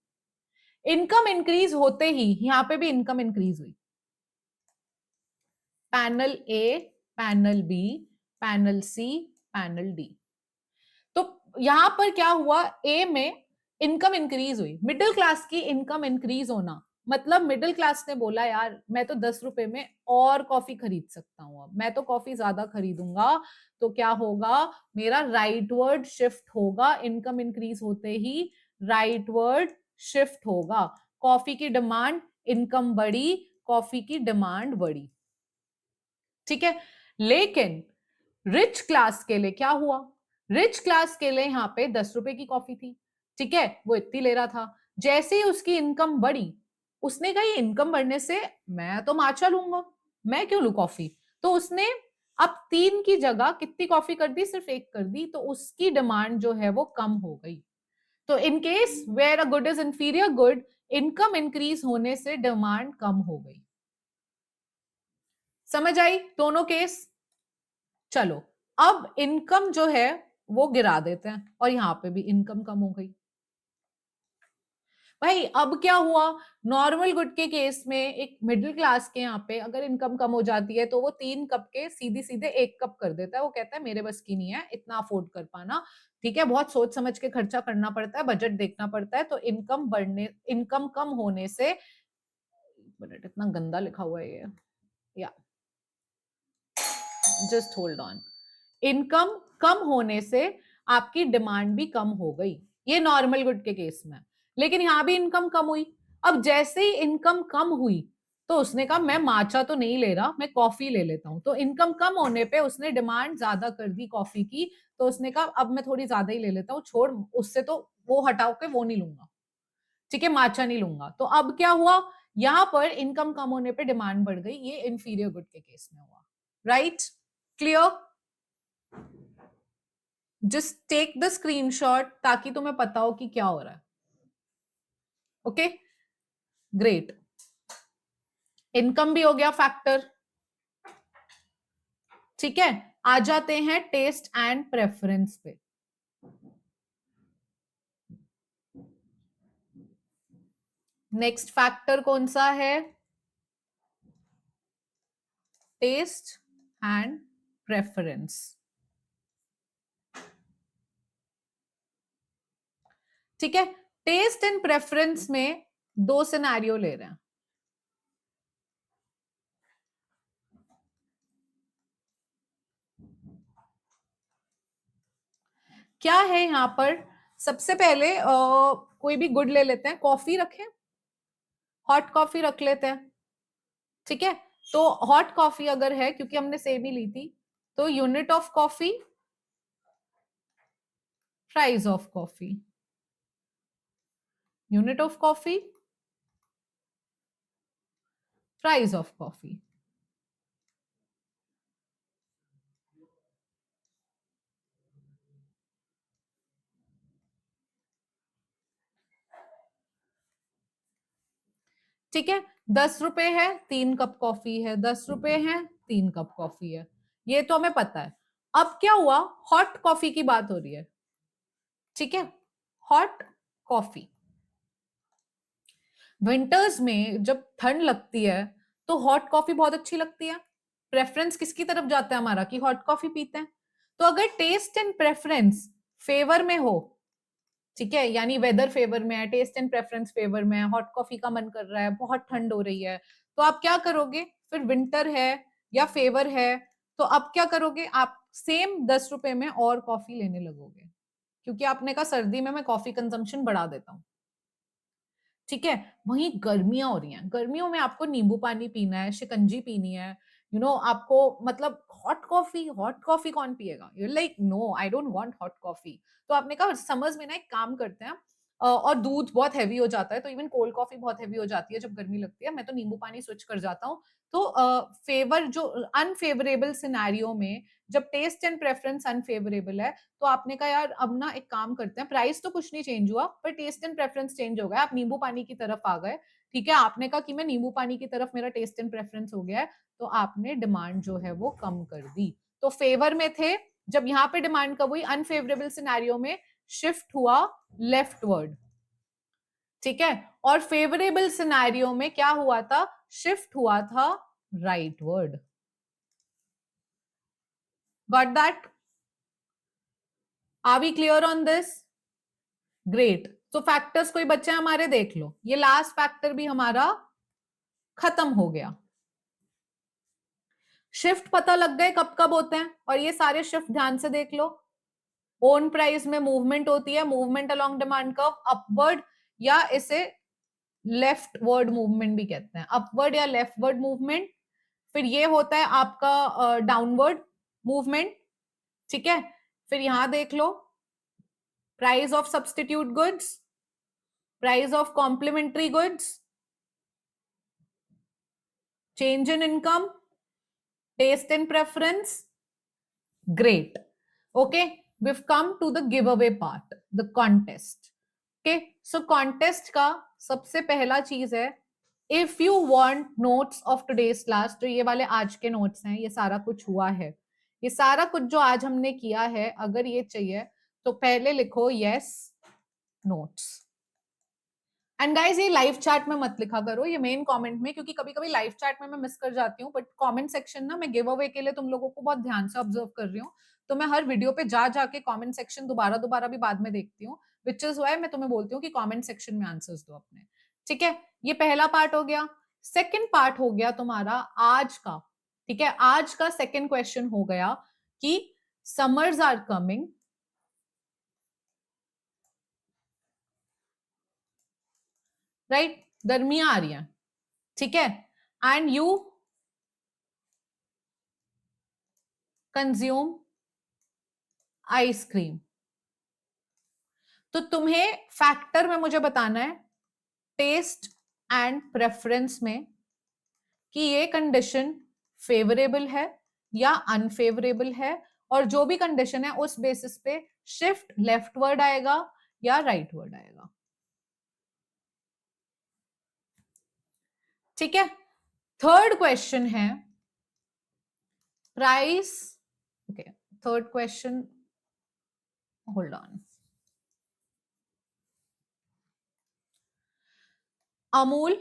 इनकम इंक्रीज होते ही यहाँ पे भी इनकम इंक्रीज हुई, पैनल ए, पैनल बी, पैनल सी, पैनल डी। तो यहां पर क्या हुआ, ए में इनकम इंक्रीज हुई, मिडिल क्लास की इनकम इंक्रीज होना, मतलब मिडिल क्लास ने बोला यार मैं तो 10 रुपए में और कॉफी खरीद सकता हूँ, अब मैं तो कॉफी ज्यादा खरीदूंगा, तो क्या होगा, मेरा राइटवर्ड शिफ्ट होगा, इनकम इंक्रीज होते ही राइटवर्ड शिफ्ट होगा, कॉफी की डिमांड, इनकम बढ़ी, कॉफी की डिमांड बढ़ी। ठीक है, लेकिन रिच क्लास के लिए क्या हुआ, रिच क्लास के लिए यहाँ पे 10 रुपए की कॉफी थी, ठीक है, वो इतनी ले रहा था, जैसे ही उसकी इनकम बढ़ी, उसने कहा इनकम बढ़ने से मैं तो माचा लूंगा, मैं क्यों लू कॉफी, तो उसने अब 3 की जगह कितनी कॉफी कर दी, सिर्फ 1 कर दी, तो उसकी डिमांड जो है वो कम हो गई। तो in case where a good is inferior good, income increase होने से डिमांड कम हो गई। समझ आई दोनों केस? चलो अब इनकम जो है वो गिरा देते हैं, और यहां पे भी इनकम कम हो गई। भाई अब क्या हुआ, नॉर्मल गुड के केस में एक मिडिल क्लास के यहाँ पे अगर इनकम कम हो जाती है तो वो 3 कप के सीधे सीधे 1 कप कर देता है। वो कहता है मेरे बस की नहीं है इतना अफोर्ड कर पाना, ठीक है, बहुत सोच समझ के खर्चा करना पड़ता है, बजट देखना पड़ता है। तो इनकम कम होने से, मिनट इतना गंदा लिखा हुआ है ये, या जस्ट होल्ड ऑन, इनकम कम होने से आपकी डिमांड भी कम हो गई, ये नॉर्मल गुड के केस में। लेकिन यहां भी इनकम कम हुई। अब जैसे ही इनकम कम हुई तो उसने कहा मैं माचा तो नहीं ले रहा, मैं कॉफी ले लेता हूं। तो इनकम कम होने पे उसने डिमांड ज्यादा कर दी कॉफी की। तो उसने कहा अब मैं थोड़ी ज्यादा ही ले लेता हूँ, छोड़ उससे तो वो हटाओ के वो नहीं लूंगा, ठीक है, माचा नहीं लूंगा। तो अब क्या हुआ, यहां पर इनकम कम होने पे डिमांड बढ़ गई, ये इंफीरियर गुड के केस में हुआ। Right, clear? Just take the screenshot ताकि तुम्हें पता हो कि क्या हो रहा है। ओके, ग्रेट, इनकम भी हो गया फैक्टर। ठीक है, आ जाते हैं टेस्ट एंड प्रेफरेंस पे। नेक्स्ट फैक्टर कौन सा है? Taste and preference. ठीक है, टेस्ट एंड प्रेफरेंस में 2 सिनेरियो ले रहे हैं। क्या है यहां पर? सबसे पहले कोई भी गुड ले लेते हैं, कॉफी रखें, हॉट कॉफी रख लेते हैं। ठीक है, तो हॉट कॉफी अगर है, क्योंकि हमने सेम ही ली थी, तो unit of coffee, price of coffee, unit of coffee, price of coffee. ठीक है, 10 रुपए है 3 कप कॉफी है, 10 रुपए है 3 कप कॉफी है, ये तो हमें पता है। अब क्या हुआ, हॉट कॉफी की बात हो रही है। ठीक है, हॉट कॉफी, विंटर्स में जब ठंड लगती है तो हॉट कॉफी बहुत अच्छी लगती है। प्रेफरेंस किसकी तरफ जाता है हमारा, कि हॉट कॉफी पीते हैं। तो अगर टेस्ट एंड प्रेफरेंस फेवर में हो, ठीक है, यानी वेदर फेवर में है, टेस्ट एंड प्रेफरेंस फेवर में है, हॉट कॉफी का मन कर रहा है, बहुत ठंड हो रही है, तो आप क्या करोगे? फिर विंटर है या फेवर है, तो अब क्या करोगे आप? सेम 10 रुपए में और कॉफी लेने लगोगे, क्योंकि आपने कहा सर्दी में मैं कॉफी कंजम्पशन बढ़ा देता हूँ। ठीक है, वहीं गर्मियां हो रही हैं, गर्मियों में आपको नींबू पानी पीना है, शिकंजी पीनी है, आपको मतलब हॉट कॉफी कौन पिएगा? You like no, I don't want hot coffee. तो आपने कहा समझ में ना, एक काम करते हैं, और दूध बहुत हैवी हो जाता है, तो इवन कोल्ड कॉफी बहुत हैवी हो जाती है जब गर्मी लगती है, मैं तो नींबू पानी स्विच कर जाता हूँ। तो फेवर जो अनफेवरेबल सिनेरियो में, जब टेस्ट एंड प्रेफरेंस अनफेवरेबल है, तो आपने कहा यार अब ना एक काम करते हैं, प्राइस तो कुछ नहीं चेंज हुआ पर टेस्ट एंड प्रेफरेंस चेंज हो गया, आप नींबू पानी की तरफ आ गए। ठीक है, आपने कहा कि मैं नींबू पानी की तरफ, मेरा टेस्ट एंड प्रेफरेंस हो गया है, तो आपने डिमांड जो है वो कम कर दी। तो फेवर में थे, जब यहाँ पे डिमांड कब हुई? अनफेवरेबल सिनेरियो में शिफ्ट हुआ लेफ्टवर्ड। ठीक है, और फेवरेबल सिनेरियो में क्या हुआ था? शिफ्ट हुआ था rightward. Got that? Are we clear on this? Great. तो फैक्टर्स कोई बच्चे हमारे देख लो, ये लास्ट फैक्टर भी हमारा खत्म हो गया। शिफ्ट पता लग गए कब कब होते हैं, और ये सारे शिफ्ट ध्यान से देख लो। ओन प्राइस में मूवमेंट होती है, movement along demand curve, upward, या इसे लेफ्टवर्ड मूवमेंट भी कहते हैं, अपवर्ड या लेफ्टवर्ड मूवमेंट। फिर ये होता है आपका डाउनवर्ड मूवमेंट। ठीक है, फिर यहां देख लो, price of substitute goods, price of complementary goods, change in income, taste and preference. Great. Okay, we've come to the giveaway part, the contest. Okay, so contest का सबसे पहला चीज है, if you want notes of today's class, जो ये वाले आज के नोट्स हैं, ये सारा कुछ हुआ है, ये सारा कुछ जो आज हमने किया है, अगर ये चाहिए तो पहले लिखो यस नोट्स। एंड गाइस ये लाइव चैट में मत लिखा करो, ये मेन कमेंट में, क्योंकि कभी कभी लाइव चैट में मैं मिस कर जाती हूँ, बट कमेंट सेक्शन ना मैं गिव अवे के लिए तुम लोगों को बहुत ध्यान से ऑब्जर्व कर रही हूँ, तो मैं हर वीडियो पे जा जाके कमेंट सेक्शन दोबारा दोबारा भी बाद में देखती हूँ, विच इज वाई मैं तुम्हें बोलती हूँ कि कमेंट सेक्शन में आंसर्स दो अपने। ठीक है, ये पहला पार्ट हो गया। सेकेंड पार्ट हो गया तुम्हारा आज का। ठीक है, आज का सेकेंड क्वेश्चन हो गया कि समर्स आर कमिंग, राइट, गर्मियां आ रही हैं, ठीक है, एंड यू कंज्यूम आइसक्रीम। तो तुम्हें फैक्टर में मुझे बताना है टेस्ट एंड प्रेफरेंस में कि ये कंडीशन फेवरेबल है या अनफेवरेबल है, और जो भी कंडीशन है उस बेसिस पे शिफ्ट लेफ्टवर्ड आएगा या राइटवर्ड आएगा। ठीक है, थर्ड क्वेश्चन है price. Okay, third question, hold on. Amul,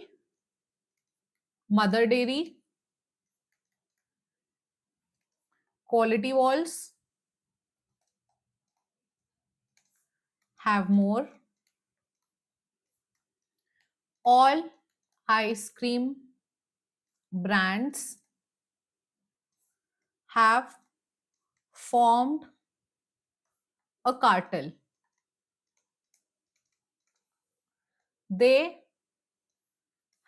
mother dairy, quality walls, have more, all ice cream brands have formed a cartel. They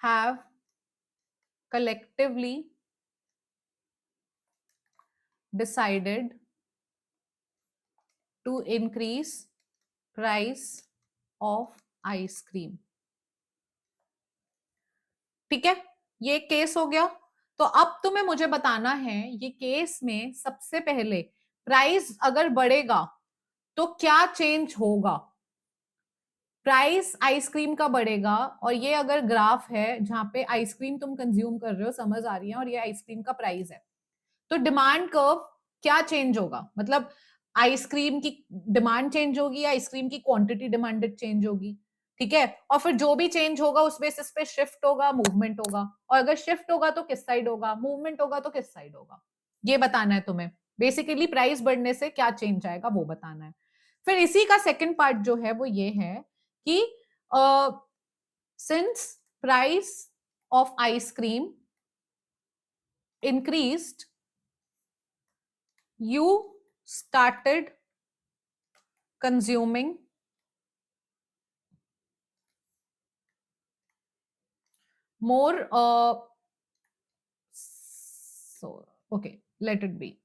have collectively decided to increase price of ice cream. ठीक है, ये case हो गया। तो अब तुम्हें मुझे बताना है ये केस में सबसे पहले प्राइस अगर बढ़ेगा तो क्या चेंज होगा। प्राइस आइसक्रीम का बढ़ेगा, और ये अगर ग्राफ है जहां पे आइसक्रीम तुम कंज्यूम कर रहे हो, समझ आ रही है, और ये आइसक्रीम का प्राइस है, तो डिमांड कर्व क्या चेंज होगा, मतलब आइसक्रीम की डिमांड चेंज होगी, आइसक्रीम की क्वांटिटी डिमांडेड चेंज होगी। ठीक है, और फिर जो भी चेंज होगा उस बेसिस पे शिफ्ट होगा, मूवमेंट होगा, और अगर शिफ्ट होगा तो किस साइड होगा, मूवमेंट होगा तो किस साइड होगा, ये बताना है तुम्हें। बेसिकली प्राइस बढ़ने से क्या चेंज आएगा वो बताना है। फिर इसी का सेकंड पार्ट जो है वो ये है कि since price of ice cream increased, you started consuming more so okay, let it be,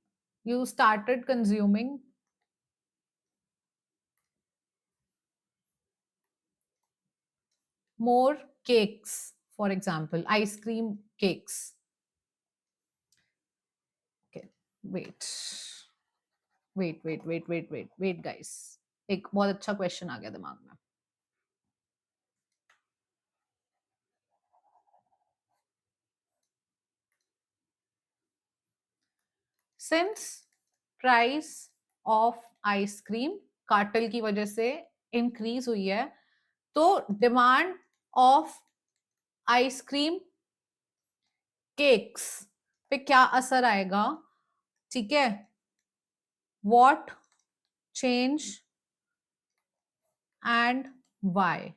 you started consuming more cakes, for example ice cream cakes. Okay, wait guys, एक बहुत अच्छा क्वेश्चन आ गया दिमाग में। Since price of ice cream cartel की वजह से increase हुई है, तो डिमांड ऑफ आइसक्रीम केक्स पे क्या असर आएगा। ठीक है, व्हाट चेंज एंड व्हाई,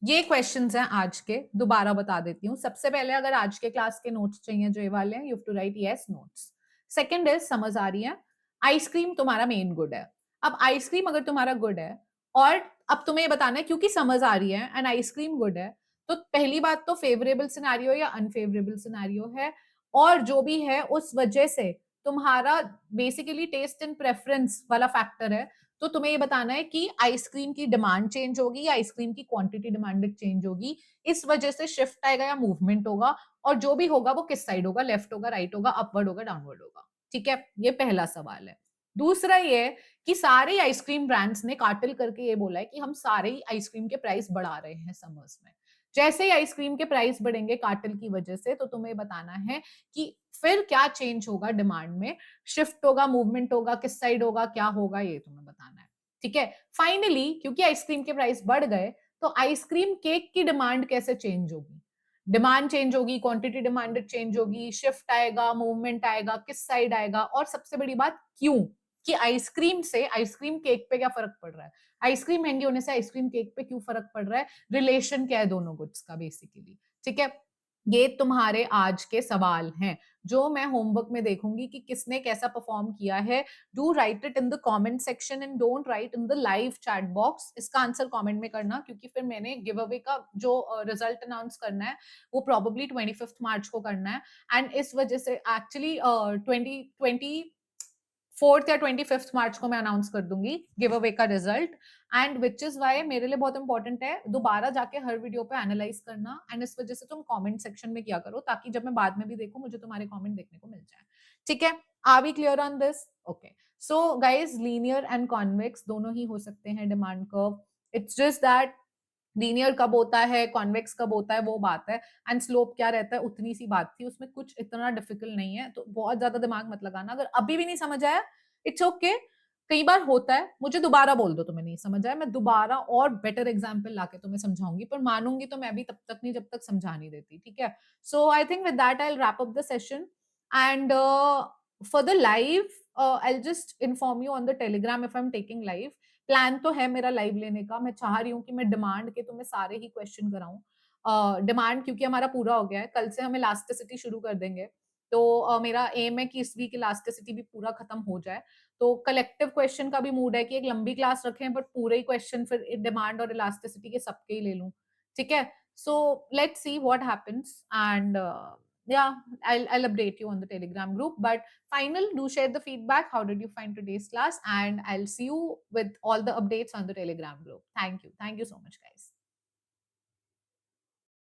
ये क्वेश्चंस हैं आज के। दोबारा बता देती हूँ, सबसे पहले अगर आज के क्लास के नोट्स चाहिए जो ये वाले हैं, you have to write yes notes. Second is समझ आ रही है, आइसक्रीम तुम्हारा मेन गुड है। अब आइसक्रीम अगर तुम्हारा गुड है, और अब तुम्हें ये बताना है क्योंकि समझ आ रही है एंड आइसक्रीम गुड है, तो पहली बात तो फेवरेबल सिनेरियो या अनफेवरेबल सिनेरियो है, और जो भी है उस वजह से तुम्हारा बेसिकली टेस्ट एंड प्रेफरेंस वाला फैक्टर है। तो तुम्हें ये बताना है कि आइसक्रीम की डिमांड चेंज होगी या आइसक्रीम की क्वांटिटी डिमांडेड चेंज होगी, इस वजह से शिफ्ट आएगा या मूवमेंट होगा, और जो भी होगा वो किस साइड होगा, लेफ्ट होगा, राइट होगा, अपवर्ड होगा, डाउनवर्ड होगा। ठीक है, ये पहला सवाल है। दूसरा ये कि सारे आइसक्रीम ब्रांड्स ने कार्टेल करके ये बोला है कि हम सारे ही आइसक्रीम के प्राइस बढ़ा रहे हैं समर्स में। जैसे ही आइसक्रीम के प्राइस बढ़ेंगे कार्टेल की वजह से, तो तुम्हें बताना है कि फिर क्या चेंज होगा डिमांड में, शिफ्ट होगा, मूवमेंट होगा, किस साइड होगा, क्या होगा, ये तुम्हें बताना है। ठीक है? फाइनली क्योंकि आइसक्रीम के प्राइस बढ़ गए, तो आइसक्रीम केक की डिमांड कैसे चेंज होगी? डिमांड चेंज होगी, क्वांटिटी डिमांडेड चेंज होगी, शिफ्ट आएगा, मूवमेंट आएगा, किस साइड आएगा, और सबसे बड़ी बात क्यों? कि आइसक्रीम से आइसक्रीम केक पे क्या फर्क पड़ रहा है? आइसक्रीम महंगी होने से आइसक्रीम केक पे क्यों फर्क पड़ रहा है? रिलेशन क्या है दोनों गुड्स का बेसिकली। ठीक है? ये तुम्हारे आज के सवाल हैं, जो मैं होमवर्क में देखूंगी कि किसने कैसा परफॉर्म किया है। Do right it in the comment section and don't write in the live chat box. इसका आंसर कमेंट में करना, क्योंकि फिर मैंने गिव अवे का जो रिजल्ट अनाउंस करना है वो प्रोबेबली 25th मार्च को करना है। एंड इस वजह से एक्चुअली 4th या 25th मार्च को मैं अनाउंस कर दूंगी गिव अवे का result. And which is why मेरे लिए बहुत इंपॉर्टेंट है दोबारा जाके हर वीडियो पे एनालाइज करना, एंड इस वजह से तुम कमेंट सेक्शन में किया करो, ताकि जब मैं बाद में भी देखूं मुझे तुम्हारे कमेंट देखने को मिल जाए। ठीक है? Are we clear on this? Okay. So guys, linear and convex दोनों ही हो सकते हैं demand curve. It's just that linear कब होता है, कॉन्वेक्स कब होता है, वो बात है। एंड स्लोप क्या रहता है, उतनी सी बात थी, उसमें कुछ इतना डिफिकल्ट नहीं है, तो बहुत ज्यादा दिमाग मत लगाना। अगर अभी भी नहीं समझ आया, इट्स ओके। कई बार होता है, मुझे दोबारा बोल दो तुम्हें नहीं समझ आया, मैं दोबारा और बेटर एग्जाम्पल लाके तुम्हें समझाऊंगी, पर मानूंगी तो मैं भी तब तक नहीं जब तक समझा नहीं देती। ठीक है? So I think with that I wrap up the session. And for the live I just inform you on the Telegram if I am taking live. Plan तो है मेरा लाइव लेने का, मैं चाह रही हूँ कि मैं डिमांड के तुम्हें सारे ही क्वेश्चन कराऊं। डिमांड क्योंकि हमारा पूरा हो गया है, कल से हम इलास्टिसिटी शुरू कर देंगे। तो मेरा एम है कि इस वीक इलास्टिसिटी भी पूरा खत्म हो जाए। तो कलेक्टिव क्वेश्चन का भी मूड है कि एक लंबी क्लास रखें, बट पूरे ही क्वेश्चन फिर डिमांड और इलास्टिसिटी के सबके ही ले लूं। ठीक है? So let's see what happens, and yeah, I'll update you on the Telegram group. But final, do share the feedback. How did you find today's class? And I'll see you with all the updates on the Telegram group. Thank you. Thank you so much, guys.